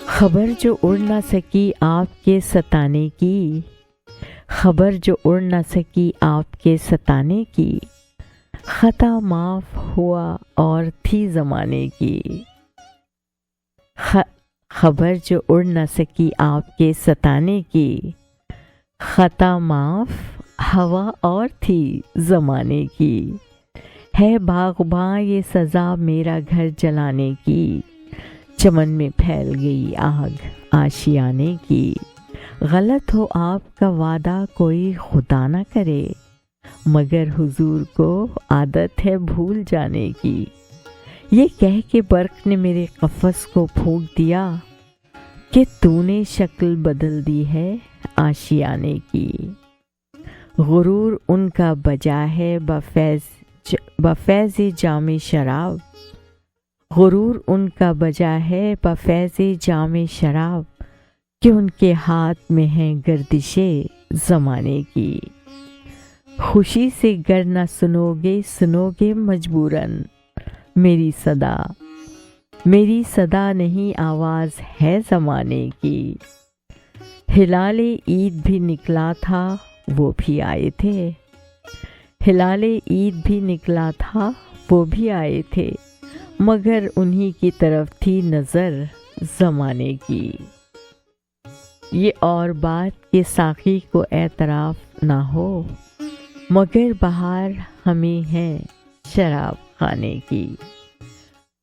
खबर जो उड़ ना सकी आपके सताने की, खबर जो उड़ ना सकी आपके सताने की। खता माफ हुआ और थी ज़माने की। खबर जो उड़ ना सकी आपके सताने की। खता माफ हवा और थी ज़माने की। है बाग़बां ये सज़ा मेरा घर जलाने की। चमन में फैल गई आग आशियाने की। गलत हो आपका वादा कोई खुदा ना करे, मगर हुजूर को आदत है भूल जाने की। ये कह के बर्क ने मेरे कफ़स को फूंक दिया, कि तूने शक्ल बदल दी है आशियाने की। गुरूर उनका बजा है बफैज़ जामे शराब। गुरूर उनका बजा है बफैज़ जामे शराब, कि उनके हाथ में है गर्दिशे ज़माने की। खुशी से गर न सुनोगे मजबूरन मेरी सदा नहीं आवाज़ है ज़माने की। हिलाले ईद भी निकला था वो भी आए थे। हिलाले ईद भी निकला था वो भी आए थे, मगर उन्हीं की तरफ थी नज़र ज़माने की। ये और बात के साक़ी को एतराफ़ ना हो, मगर बहार हमें है शराब खाने की।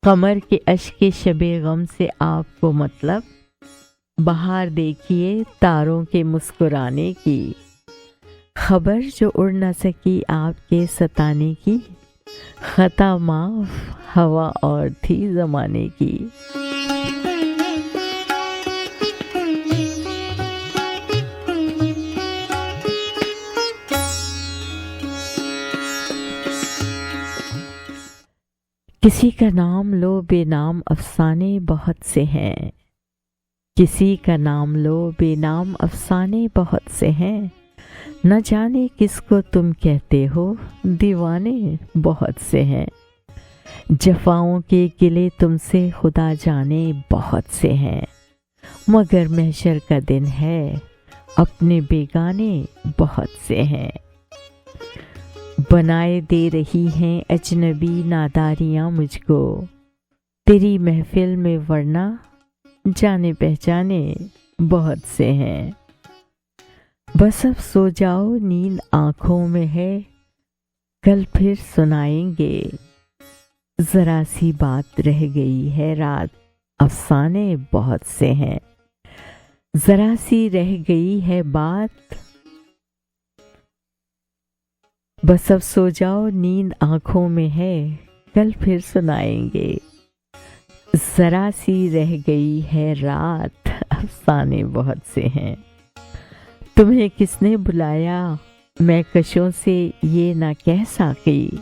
कमर के अश्के शबे गम से आपको मतलब, बहार देखिए तारों के मुस्कुराने की। खबर जो उड़ न सकी आपके सताने की। खता माफ हवा और थी ज़माने की। किसी का नाम लो बेनाम अफसाने बहुत से हैं। किसी का नाम लो बेनाम अफसाने बहुत से हैं। न जाने किसको तुम कहते हो दीवाने बहुत से हैं। जफाओं के गिले तुमसे खुदा जाने बहुत से हैं, मगर महशर का दिन है अपने बेगाने बहुत से हैं। बनाए दे रही हैं अजनबी नादारियां मुझको तेरी महफिल में, वरना जाने पहचाने बहुत से हैं। बस अब सो जाओ नींद आँखों में है, कल फिर सुनाएंगे जरा सी बात रह गई है रात, अफसाने बहुत से हैं। जरा सी रह गई है बात, बस अब सो जाओ नींद आँखों में है, कल फिर सुनाएंगे जरा सी रह गई है रात, अफसाने बहुत से हैं। तुम्हें किसने बुलाया मैं कशों से ये ना कह सकी,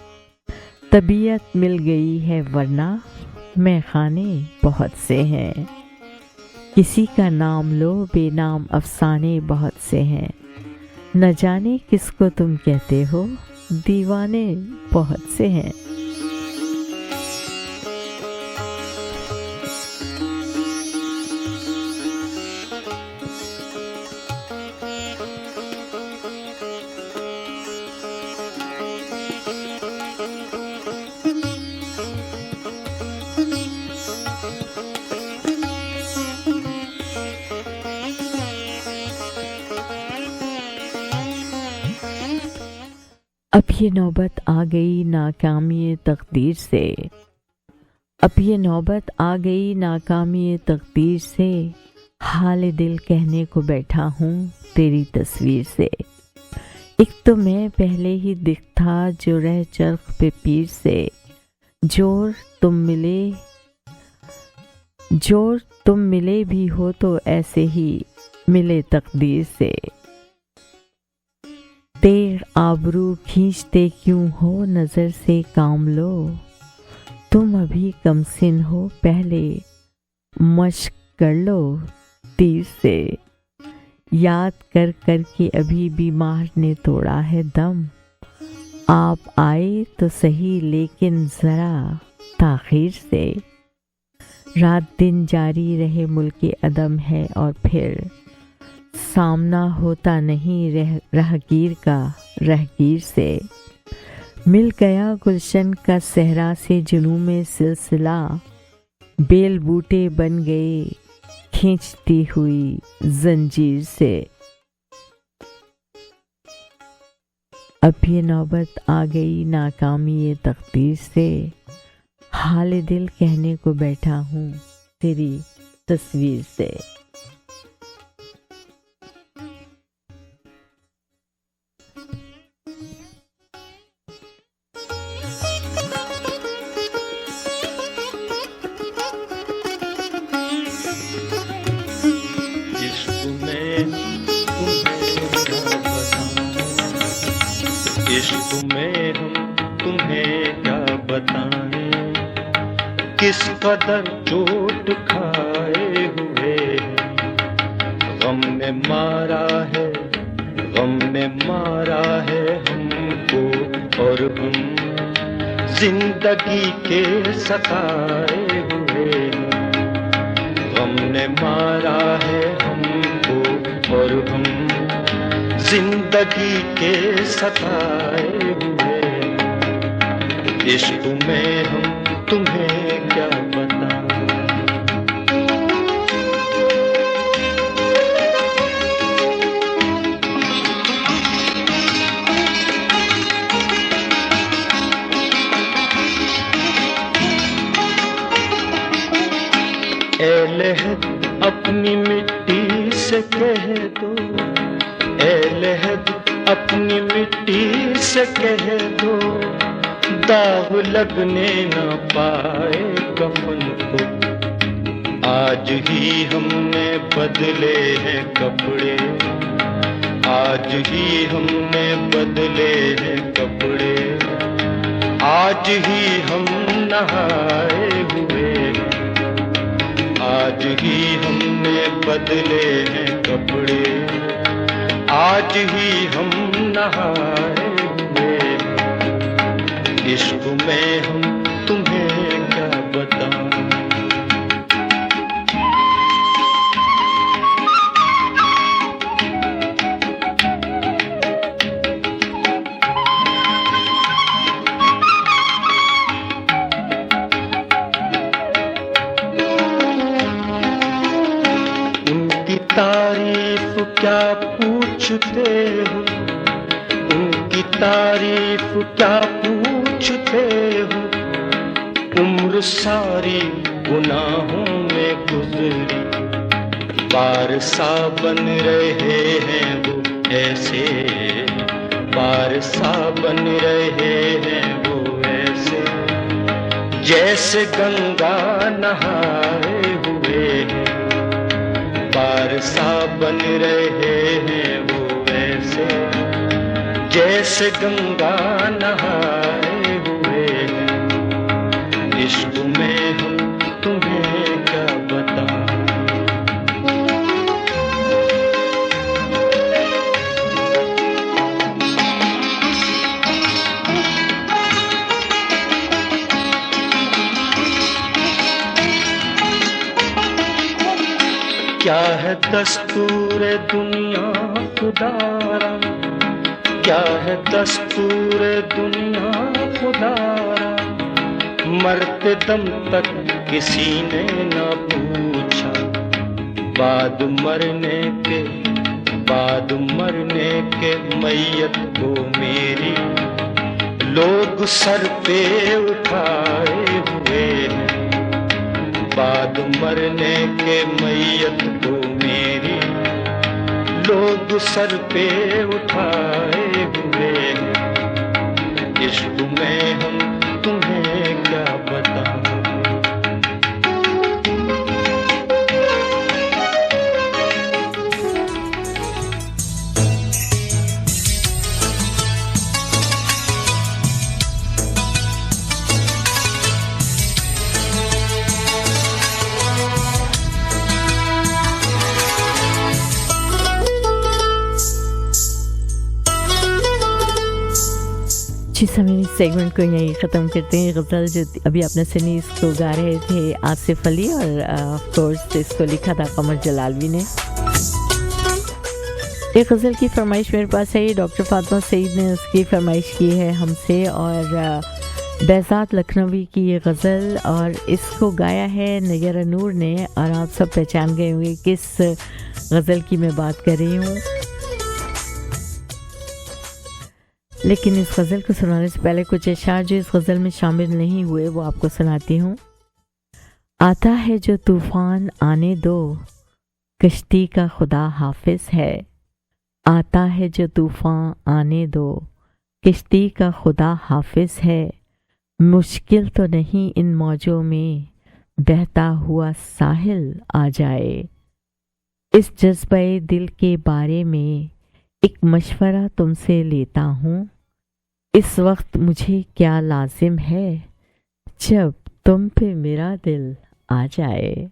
तबीयत मिल गई है वरना मैं खाने बहुत से हैं। किसी का नाम लो बेनाम अफसाने बहुत से हैं। न जाने किसको तुम कहते हो दीवाने बहुत से हैं। अब ये नौबत आ गई नाकामी तकदीर से, अब ये नौबत आ गई नाकामी तकदीर से, हाल दिल कहने को बैठा हूँ तेरी तस्वीर से। एक तो मैं पहले ही दिखता जो रह चरख पे पीर से, जोर तुम मिले भी हो तो ऐसे ही मिले तकदीर से। तेर आबरू खींचते क्यों हो नजर से काम लो, तुम अभी कमसिन हो पहले मश्क कर लो तीर से। याद कर कर के अभी बीमार ने तोड़ा है दम, आप आए तो सही लेकिन जरा ताखीर से। रात दिन जारी रहे मुल्क अदम है और फिर सामना होता नहीं राहगीर का राहगीर से। मिल गया गुलशन का सहरा से जुनून में सिलसिला, बेल बूटे बन गए खींचती हुई जंजीर से। अब ये नौबत आ गई नाकामी ये तकदीर से, हाल दिल कहने को बैठा हूँ तेरी तस्वीर से। इश्क में हम तुम्हें क्या बताएं, किस कदर चोट खाए हुए हैं। गम ने मारा है, गम ने मारा है हमको, और हम जिंदगी के सताए हुए हैं। गम ने मारा है हमको और हम जिंदगी के सताए हुए। इश्क में हम तुम्हें क्या बताएं। ए लहद अपनी मिट्टी से कह दो, ए लहद अपनी मिट्टी से कह दो, दाग लगने न पाए कफन को। आज ही हमने बदले हैं कपड़े, आज ही हमने बदले हैं कपड़े, आज ही हम नहाए हुए हैं। आज ही हमने बदले हैं कपड़े, आज ही हम नहाए हुए हैं। इश्क में हम तुम्हें क्या बताएं। उनकी तारीफ क्या पूछते हो, उनकी तारीफ क्या पूछते हो। उम्र सारी गुनाहों में गुजरी, बारसा बन रहे हैं वो ऐसे, बारसा बन रहे हैं वो ऐसे, जैसे गंगा नहाए हुए हैं। बारसा बन रहे हैं वो ऐसे, जैसे गंगा नहाए हुए हैं। इश्क में हम तुम्हें क्या बताएं। क्या है दस्तूर दुनिया खुदारा, क्या है दस्तूर दुनिया खुदारा। मरते दम तक किसी ने न पूछा, बाद मरने के बाद मरने के मैयत को मेरी लोग सर पे उठाए हुए हैं। बाद मरने के मैयत को मेरी लोग सर पे उठाए हुए हैं। इश्क में हम तुम्हें क्या बताएं। जिस समय इस सेगमेंट को यहीं ख़त्म करते हैं। गज़ल जो अभी आपने सुनी इसको गा रहे थे आसिफ अली और ऑफ कोर्स इसको लिखा था कमर जलालवी ने। एक गज़ल की फरमाइश मेरे पास है, डॉक्टर फातिमा सईद ने उसकी फरमाइश की है हमसे और बेहज़ाद लखनवी की ये गज़ल और इसको गाया है नय्यर नूर ने। और आप सब पहचान गए होंगे किस गज़ल की मैं बात कर रही हूँ। लेकिन इस गज़ल को सुनाने से पहले कुछ अशार जो इस गज़ल में शामिल नहीं हुए वो आपको सुनाती हूँ। आता है जो तूफ़ान आने दो, कश्ती का खुदा हाफिज़ है। आता है जो तूफ़ान आने दो, कश्ती का खुदा हाफिज़ है। मुश्किल तो नहीं इन मौजों में, बहता हुआ साहिल आ जाए। इस जज्बे दिल के बारे में एक मशवरा तुमसे लेता हूँ। इस वक्त मुझे क्या लाजिम है, जब तुम पे मेरा दिल आ जाए।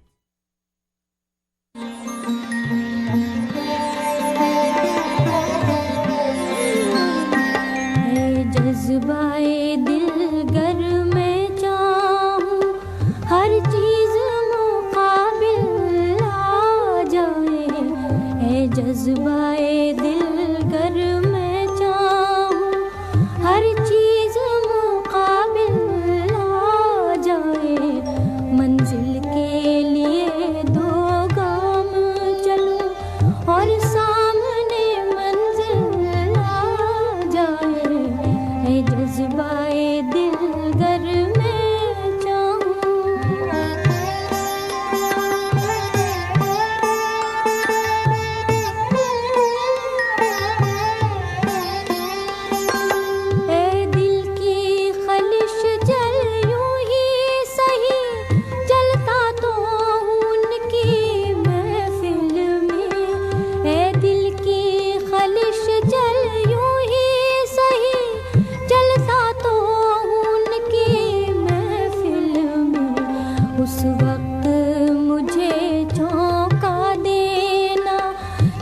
जज्बाए दिल गर में चाहूं, हर चीज मुकाबिल आ जाए। है जज्बाए दिल गर में चाहूं, हर चीज मुकाबिल आ जाए। मंजिल के लिए दो गाम चलूं और सामने मंजिल आ जाए। है जज्बाए दिल गर में चाहूं। ए दिल की खलिश जल यूं ही सही, जलता तो हूं उनकी महफिल में। ए दिल की खलिश जल यूं ही सही, जलता तो हूं उनकी महफिल में। उस वक्त मुझे चौंका देना,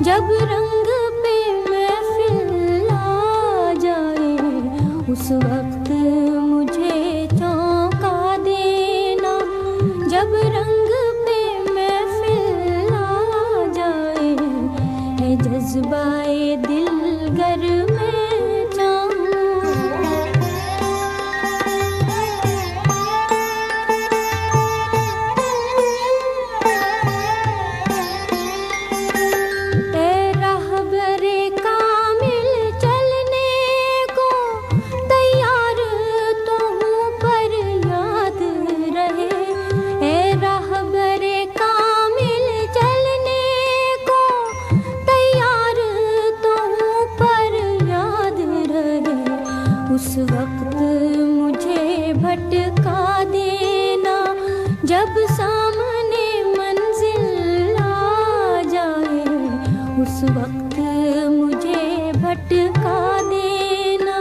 जब रंग पे महफिल आ जाए। उस वक्त मुझे चौंका देना, जब रंग पे महफिल आ जाए। है जज्बाए दिल गर में चाहूं। ए राहबरे कामिल चलने को तैयार तो हूँ पर याद रहे। ए राहबरे कामिल चलने को तैयार तो हूँ पर याद रहे। उस वक्त मुझे भटका देना, जब सामने मंजिल आ जाए। उस वक्त मुझे भटका देना,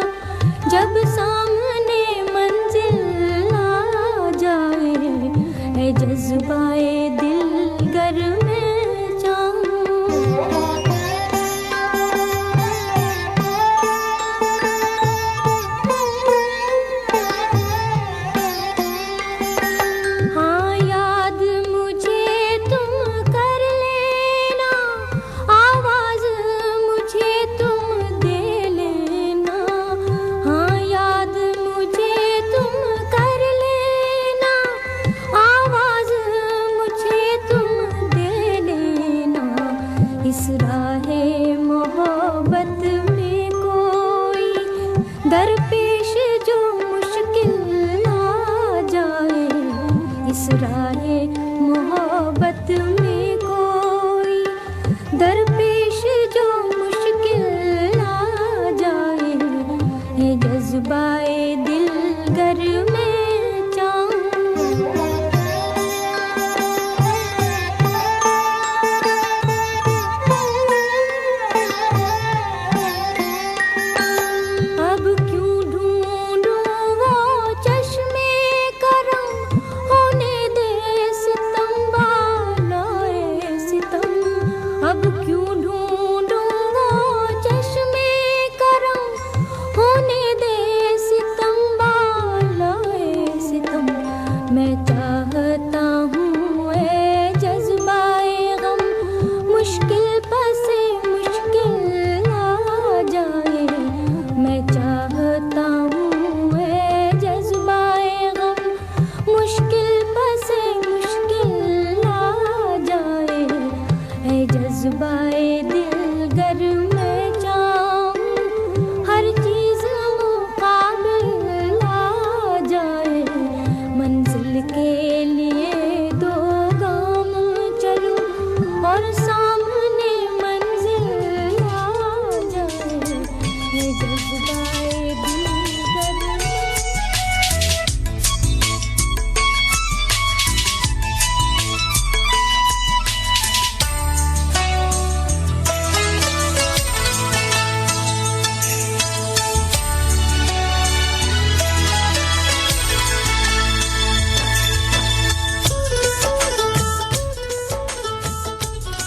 जब सामने मंजिल आ जाए। है जज्बाए दिल गर में चाहूं। हाँ याद मुझे तुम कर लेना, आवाज दरपेश जो मुश्किल आ जाए इस राहे मोहब्बत में कोई, दरपेश जो मुश्किल आ जाए ये जज्बाए दिलगर में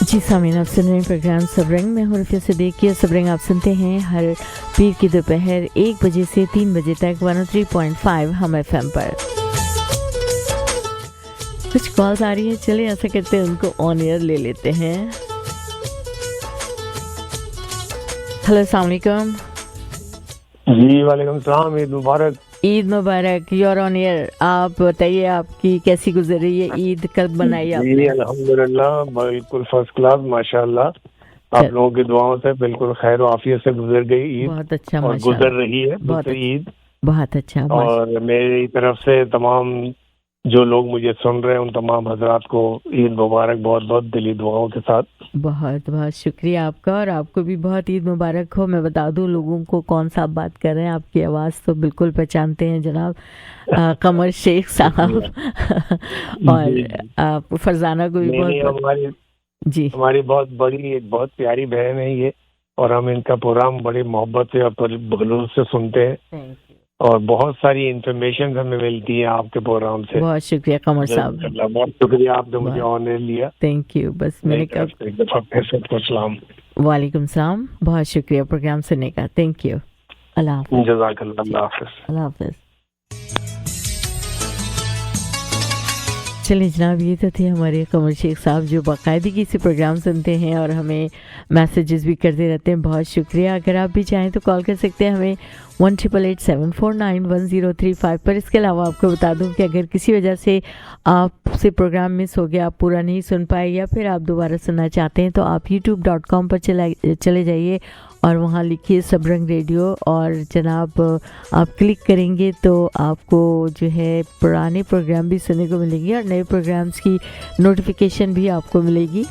जी सामीन, आप सुन रहे हैं प्रोग्राम सबरंग में हूँ रफिया सिद्दीकी। सबरंग आप सुनते हैं हर पीर की दोपहर 1 बजे से 3 बजे तक 103.5 हम FM पर। कुछ कॉल्स आ रही है, चलिए ऐसा करते हैं उनको ऑन एयर ले लेते हैं। हेलो, अस्सलाम वालेकुम। जी वालेकुम सलाम, ईद मुबारक। ईद मुबारक, यूर ऑन एयर। आप बताइए आपकी कैसी गुजर रही है ईद, कब बनाई आपने? जी अल्हम्दुलिल्लाह बिल्कुल फर्स्ट क्लास माशाल्लाह। आप लोगों की दुआओं से बिल्कुल खैर आफियत से गुजर गई ईद। बहुत अच्छा, और गुजर रही है दूसरी ईद। बहुत अच्छा। और मेरी तरफ से तमाम जो लोग मुझे सुन रहे हैं उन तमाम हजरात को ईद मुबारक, बहुत बहुत दिली दुआओं के साथ। बहुत बहुत शुक्रिया आपका, और आपको भी बहुत ईद मुबारक हो। मैं बता दूं लोगों को कौन सा आप बात कर रहे हैं, आपकी आवाज़ तो बिल्कुल पहचानते हैं जनाब, कमर शेख साहब। और फरजाना को भी बहुत जी, हमारी बहुत बड़ी एक बहुत प्यारी बहन है ये, और हम इनका प्रोग्राम बड़ी मोहब्बत से और बगलूस से सुनते हैं, और बहुत सारी इंफॉर्मेशन हमें मिलती है आपके प्रोग्राम से। बहुत शुक्रिया कमर साहब, बहुत शुक्रिया आपने मुझे ऑनर लिया। Thank you. बस मैंने कहा वालेकुम सलाम, बहुत शुक्रिया प्रोग्राम सुनने का। थैंक यू, अल्लाह हाफ़िज़। जज़ाकल्लाह, अल्लाह हाफ़िज़। चलिए जनाब, ये तो थे हमारे कमर शेख साहब जो बाकायदगी से प्रोग्राम सुनते हैं और हमें मैसेजेस भी करते रहते हैं। बहुत शुक्रिया। अगर आप भी चाहें तो कॉल कर सकते हैं हमें 1-888-749-1035 पर। इसके अलावा आपको बता दूं कि अगर किसी वजह से आपसे प्रोग्राम मिस हो गया, आप पूरा नहीं सुन पाए, या फिर आप दोबारा सुनना चाहते हैं, तो आप youtube.com पर चले जाइए और वहाँ लिखिए सबरंग रेडियो, और जनाब आप क्लिक करेंगे तो आपको जो है पुराने प्रोग्राम भी सुनने को मिलेंगे और नए प्रोग्राम्स की नोटिफिकेशन भी आपको मिलेगी।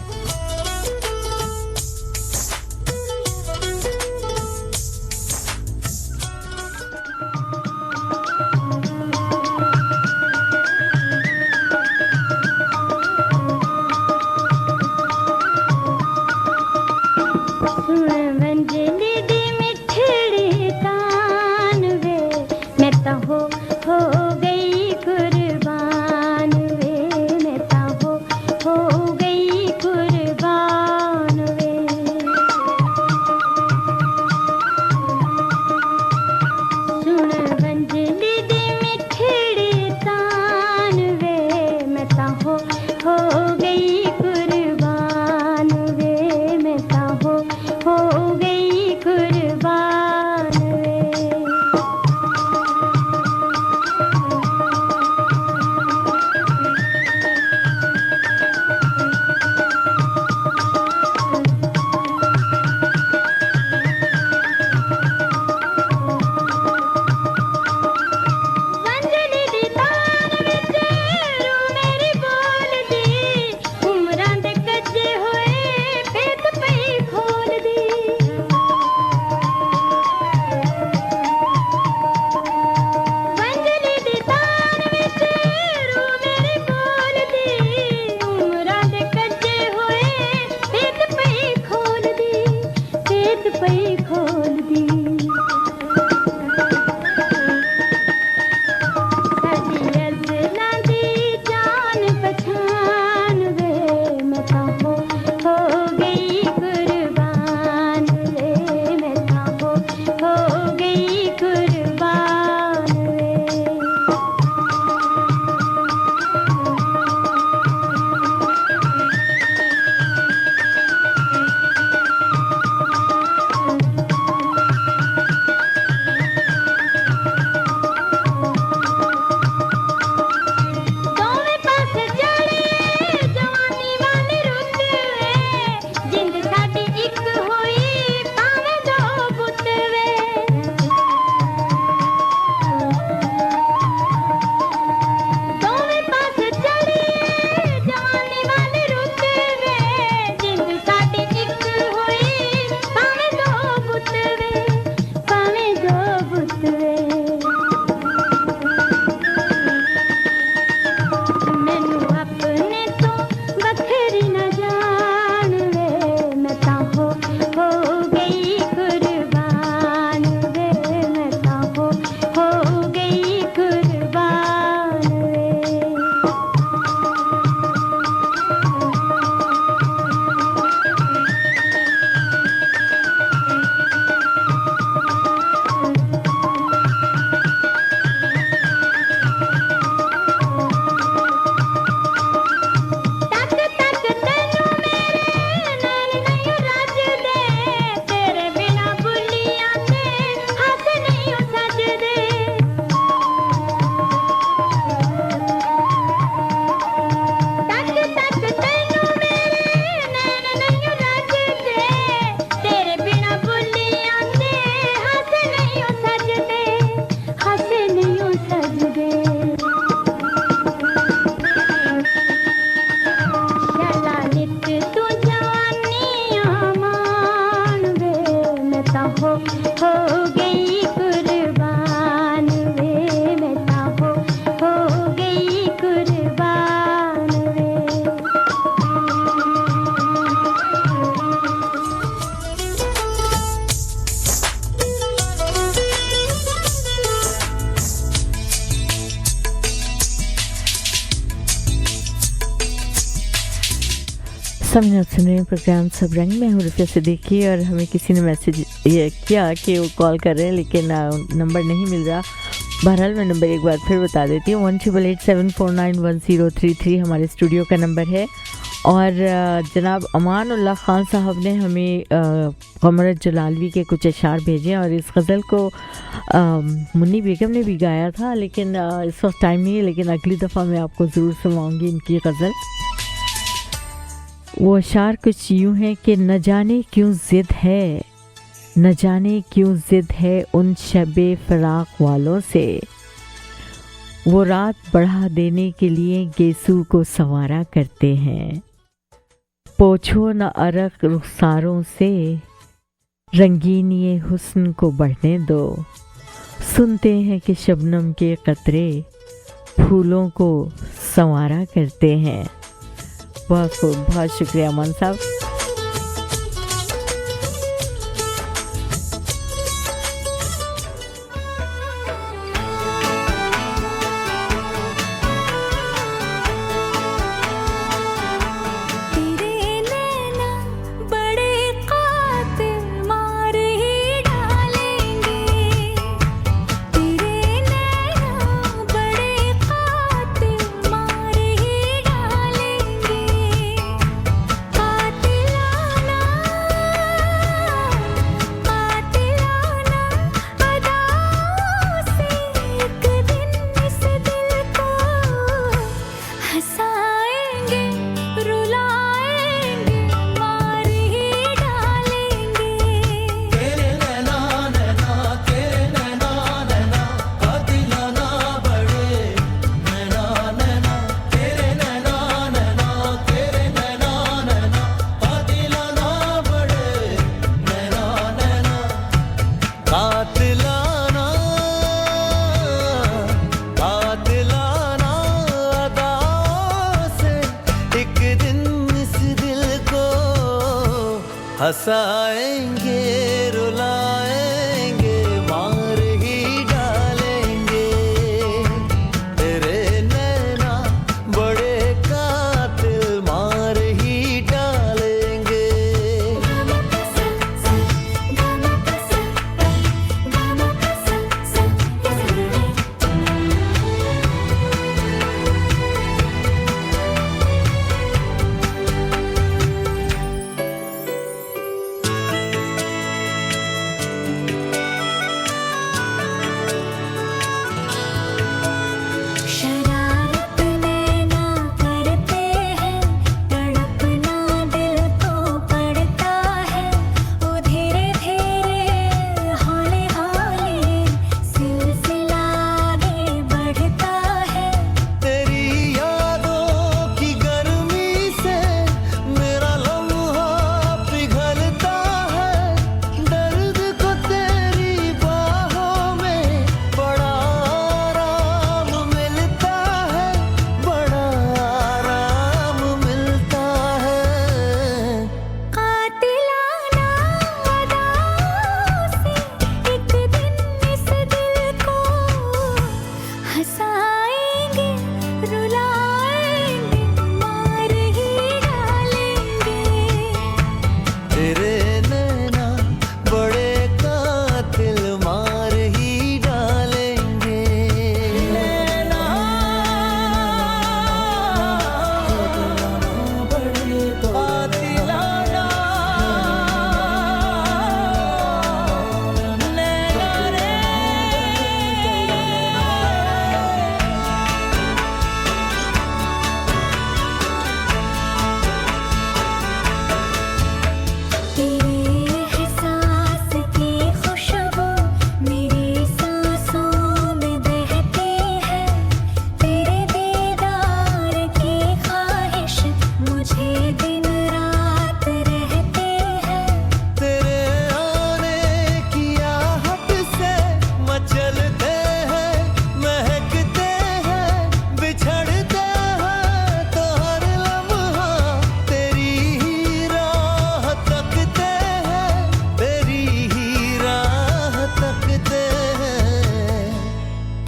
सभी आप सुन रहे हैं प्रोग्राम सब रंग में। हूँ रुफिया सिद्दीकी और हमें किसी ने मैसेज ये किया कि वो कॉल कर रहे हैं लेकिन नंबर नहीं मिल रहा। बहरहाल मैं नंबर एक बार फिर बता देती हूँ 188874911033 हमारे स्टूडियो का नंबर है। और जनाब अमान उल्लाह खान साहब ने हमें कमर जलालवी के कुछ अशार भेजे और इस गज़ल को मुन्नी बेगम ने भी गाया था लेकिन इस वक्त टाइम नहीं है, लेकिन अगली दफ़ा मैं आपको ज़रूर सुनाऊँगी इनकी गज़ल। वो अशार कुछ यूँ है कि न जाने क्यों ज़िद है, न जाने क्यों ज़िद है उन शबे फ़राक़ वालों से, वो रात बढ़ा देने के लिए गेसू को संवारा करते हैं। पोछो न अरक रुखसारों से, रंगीन ये हुस्न को बढ़ने दो, सुनते हैं कि शबनम के कतरे फूलों को संवारा करते हैं। बहुत खूब, बहुत शुक्रिया अमन साहब। हंसाएंगे रुलाएंगे मार ही डालेंगे, तेरे नैना बड़े कातिल मार ही डालेंगे।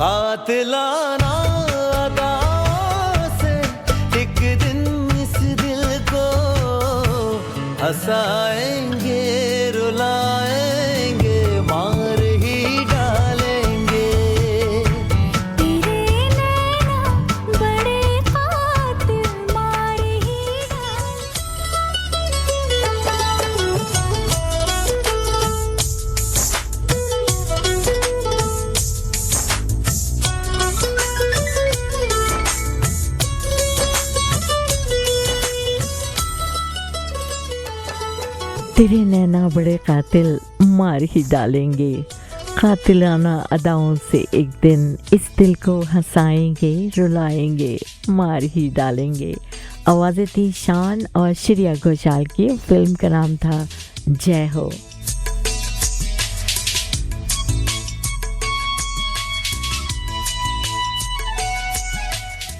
कातिलाना अदा से एक दिन इस दिल को हंसाएंगे रुलाएंगे मार ही डालेंगे तेरे नैना बड़े कातिल मार ही तेरे नैना बड़े कातिल मार ही डालेंगे। कातिलाना अदाओं से एक दिन इस दिल को हंसाएंगे रुलाएंगे मार ही डालेंगे। आवाज़ें थी शान और श्रेया घोषाल की। फिल्म का नाम था जय हो।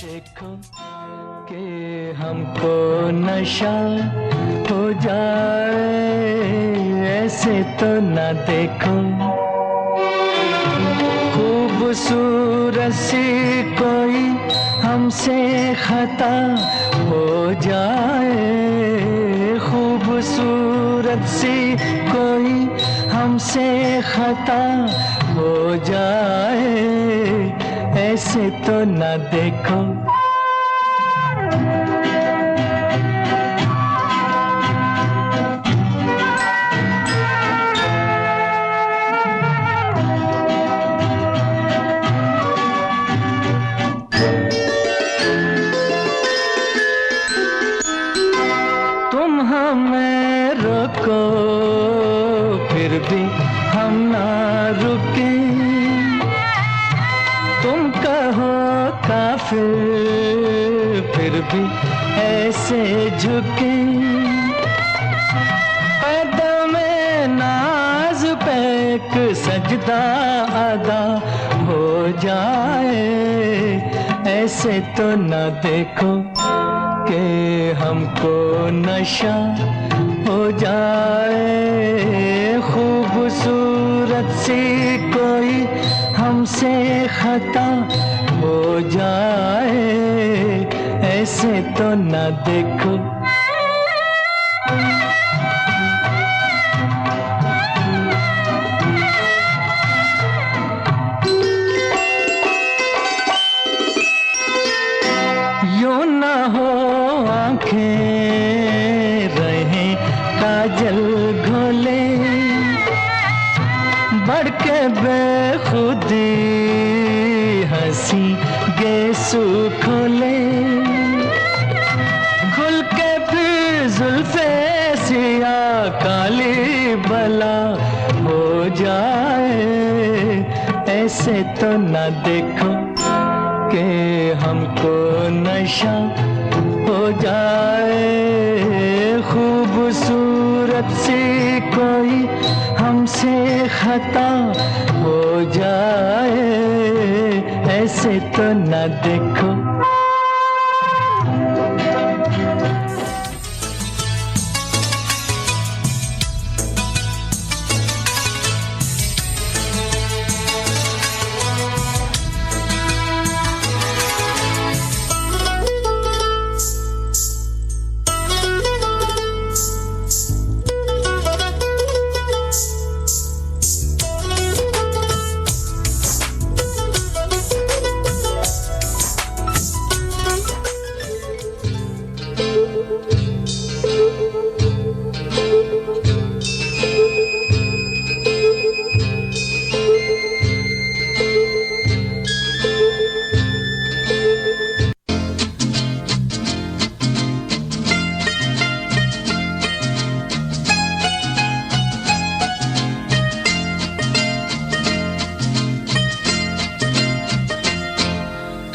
देखो कि हमको नशा हो जाए ऐसे तो न देखो खूबसूरत सी कोई हमसे खता हो जाए खूबसूरत सी कोई हमसे खता हो जाए ऐसे तो न देखो तुम हमें रोको फिर भी हम ना रुके तुम कहो काफिर फिर भी ऐसे झुके कदम नाज पे एक सजदा अदा हो जाए ऐसे तो न देखो कि हमको नशा हो जाए खूबसूरत सी कोई हमसे खता हो जाए ऐसे तो न देखो यूं ना हो आंखें रहे काजल घोले बढ़ के बेखुदी हंसी गेसू खोले खुल के फिर जुल्फे सिया काली बला हो जाए ऐसे तो न देखो कि हमको नशा हो जाए खूबसूरत सी कोई हमसे खता हो जाए ऐसे तो न देखो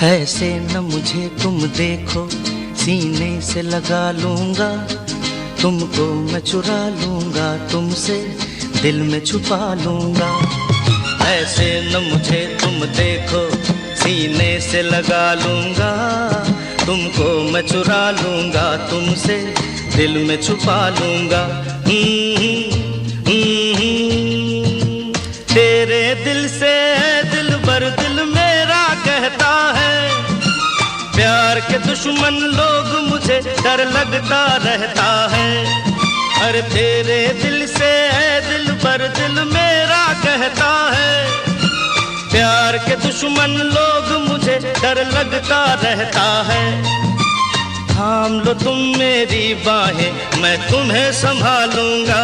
ऐसे न मुझे तुम देखो सीने से लगा लूंगा तुमको मैं चुरा लूंगा तुमसे दिल में छुपा लूंगा ऐसे न मुझे तुम देखो सीने से लगा लूंगा तुमको मैं चुरा लूंगा तुमसे दिल में छुपा लूंगा तेरे दिल से दिल भर दिल मेरा कहता है प्यार के दुश्मन लोग मुझे डर लगता रहता है अरे तेरे दिल से है दिल पर दिल मेरा कहता है, प्यार के दुश्मन लोग मुझे डर लगता रहता है। थाम लो तुम मेरी बाहें मैं तुम्हें संभालूंगा,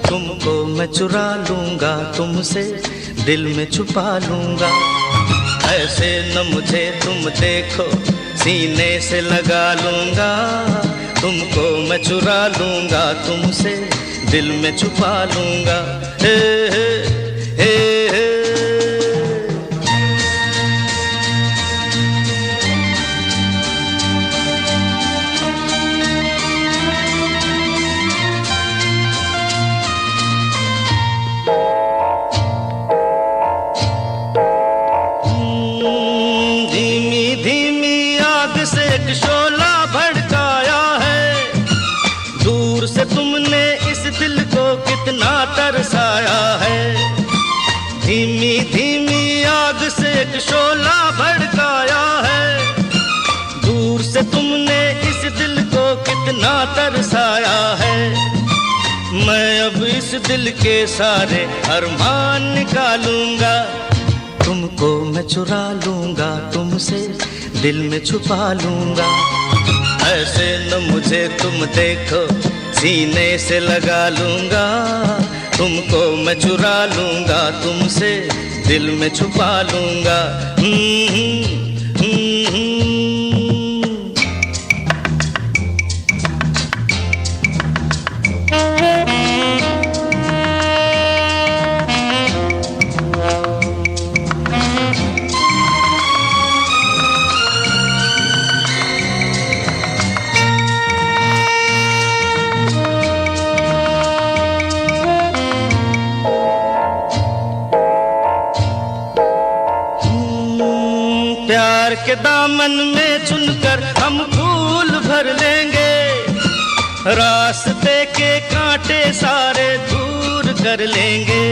तुमको मैं चुरा लूंगा तुमसे दिल में छुपा लूंगा। ऐसे न मुझे तुम देखो सीने से लगा लूंगा, तुमको मैं चुरा लूंगा तुमसे दिल में छुपा लूंगा। हे हे हे हे। तरसाया है धीमी धीमी आग से एक शोला भड़काया है, दूर से तुमने इस दिल को कितना तरसाया है। मैं अब इस दिल के सारे अरमान निकालूंगा, तुमको मैं चुरा लूंगा तुमसे दिल में छुपा लूंगा। ऐसे न मुझे तुम देखो सीने से लगा लूंगा, तुमको मैं चुरा लूंगा तुमसे दिल में छुपा लूंगा। प्यार के दामन में चुनकर हम फूल भर लेंगे, रास्ते के कांटे सारे दूर कर लेंगे।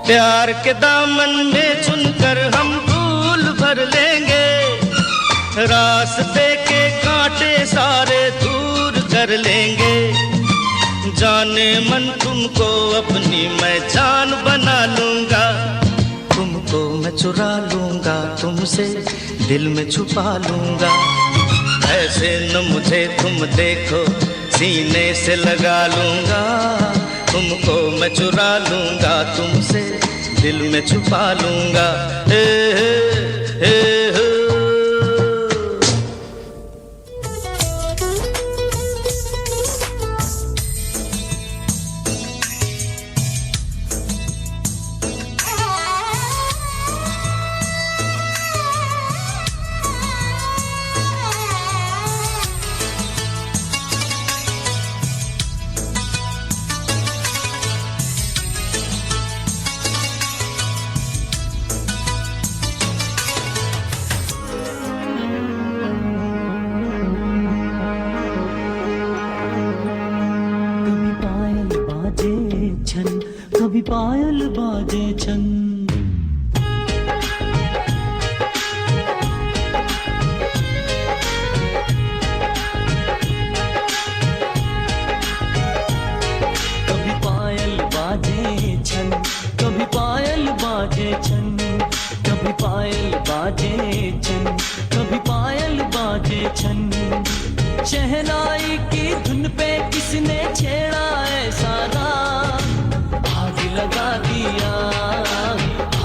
प्यार के दामन में चुनकर हम फूल भर लेंगे, रास्ते के कांटे सारे दूर कर लेंगे। जाने मन तुमको अपनी मैं जान बना लूंगा, तुमको मैं चुरा लूंगा तुमसे दिल में छुपा लूंगा। ऐसे न मुझे तुम देखो सीने से लगा लूंगा, तुमको मैं चुरा लूंगा तुमसे दिल में छुपा लूंगा। हे हे हे हे। कभी पायल बाजे छन, कभी पायल बाजे छन, कभी पायल बाजे छन, कभी पायल बाजे छन, कभी पायल बाजे छन। शहनाई की धुन पे किसने छेड़ा ऐसा राग, आग लगा दिया,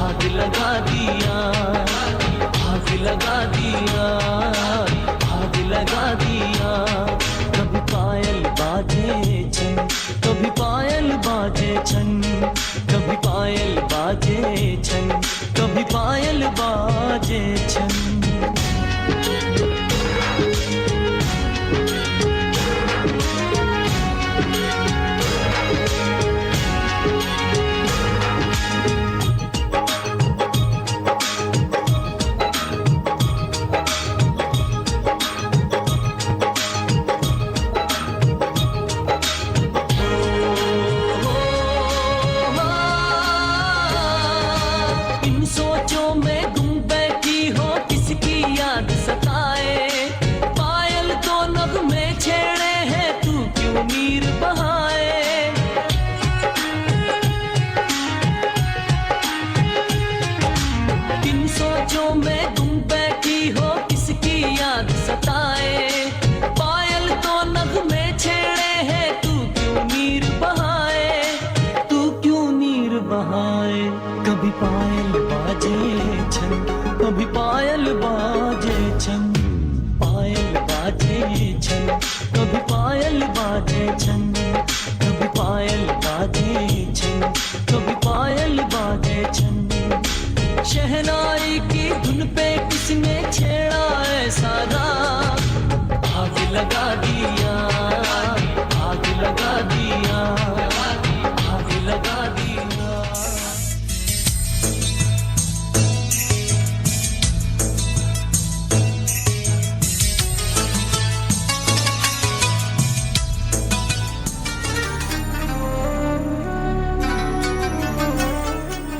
आग लगा दिया, आग लगा दिया, आग लगा दिया। कभी पायल बाजे छन, कभी पायल बाजे छन, कभी पायल बाजे छन, कभी पायल बाजे छन। बताए, पायल तो नगमे छेड़े हैं, तू क्यों नीर बहाए, तू क्यों नीर बहाए। कभी पायल बाजे छन, कभी पायल बाजे छन, पायल बाजे छन, कभी पायल बाजे छन, कभी पायल बाजे छन, कभी पायल बाजे छन। शहनाई की धुन पे किसने छेड़ा ऐसा राग, आग लगा दिया, आग लगा दिया, आग लगा दिया।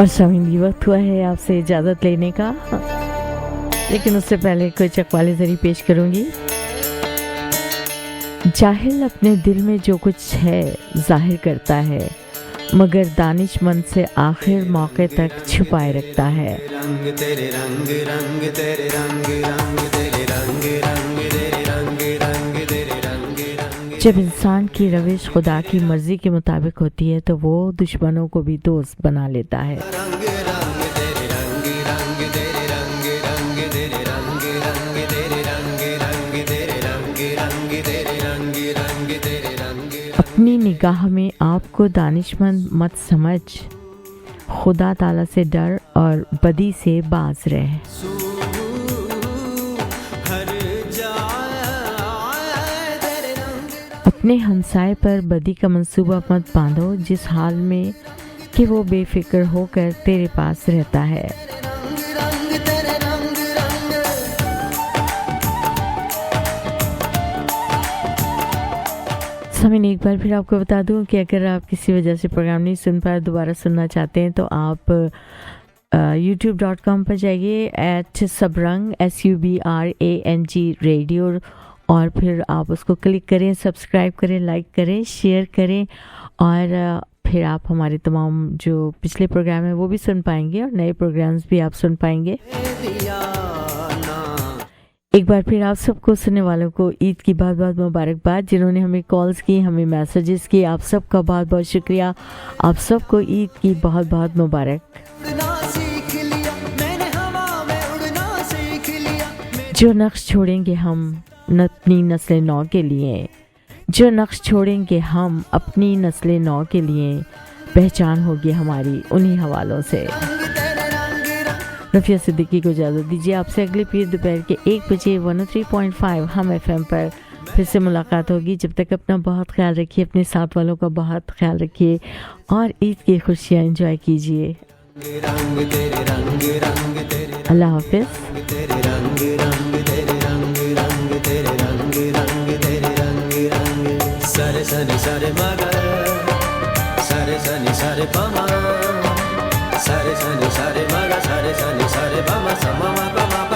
और स्वामी वक्त हुआ है आपसे इजाज़त लेने का, लेकिन उससे पहले कुछ अक़वाले ज़री पेश करूंगी। जाहिल अपने दिल में जो कुछ है जाहिर करता है, मगर दानिशमंद से आखिर मौके तक छुपाए रखता है। रंग तेरे रंग रंग तेरे रंग रंग तेरे रंग रंग तेरे रंग रंग तेरे रंग रंग। जब इंसान की रविश खुदा की मर्जी के मुताबिक होती है तो वो दुश्मनों को भी दोस्त बना लेता है। रंग रंग तेरे रंग रंग तेरे रंग रंग तेरे रंग रंग तेरे रंग रंग तेरे रंग रंग तेरे रंग रंग तेरे रंग। अपनी निगाह में आपको दानिशमंद मत समझ, खुदा ताला से डर और बदी से बाज रहे। अपने हमसाए पर बदी का मंसूबा मत बांधो, जिस हाल में कि वो बेफिक्र होकर तेरे पास रहता है। समीन, एक बार फिर आपको बता दूं कि अगर आप किसी वजह से प्रोग्राम नहीं सुन पाए, दोबारा सुनना चाहते हैं तो आप youtube.com पर जाइए @subrang SUBRANG रेडियो, और फिर आप उसको क्लिक करें, सब्सक्राइब करें, लाइक करें, शेयर करें, और फिर आप हमारे तमाम जो पिछले प्रोग्राम हैं वो भी सुन पाएंगे और नए प्रोग्राम्स भी आप सुन पाएंगे। एक बार फिर आप सबको सुनने वालों को ईद की बहुत बहुत मुबारकबाद। जिन्होंने हमें कॉल्स की, हमें मैसेजेस किए, आप सबका बहुत बहुत शुक्रिया। आप सबको ईद की बहुत बहुत मुबारक। जो नक्श छोड़ेंगे हम अपनी नस्ल नौ के लिए, जो नक्श छोड़ेंगे हम अपनी नस्ल नौ के लिए, पहचान होगी हमारी उन्हीं हवालों से। रफ़िया सिद्दीकी को इजाज़त दीजिए। आपसे अगले पीर दोपहर के 1 बजे 103.5 हम FM पर फिर से मुलाकात होगी। जब तक अपना बहुत ख्याल रखिए, अपने साथ वालों का बहुत ख्याल रखिए और ईद की खुशियाँ एंजॉय कीजिए। अल्लाह हाफिज़। सरे सनी सरे मगा सरे सनी सरे पमा सरे सनी सरे मगा सरे सनी सरे पमा समा पमा।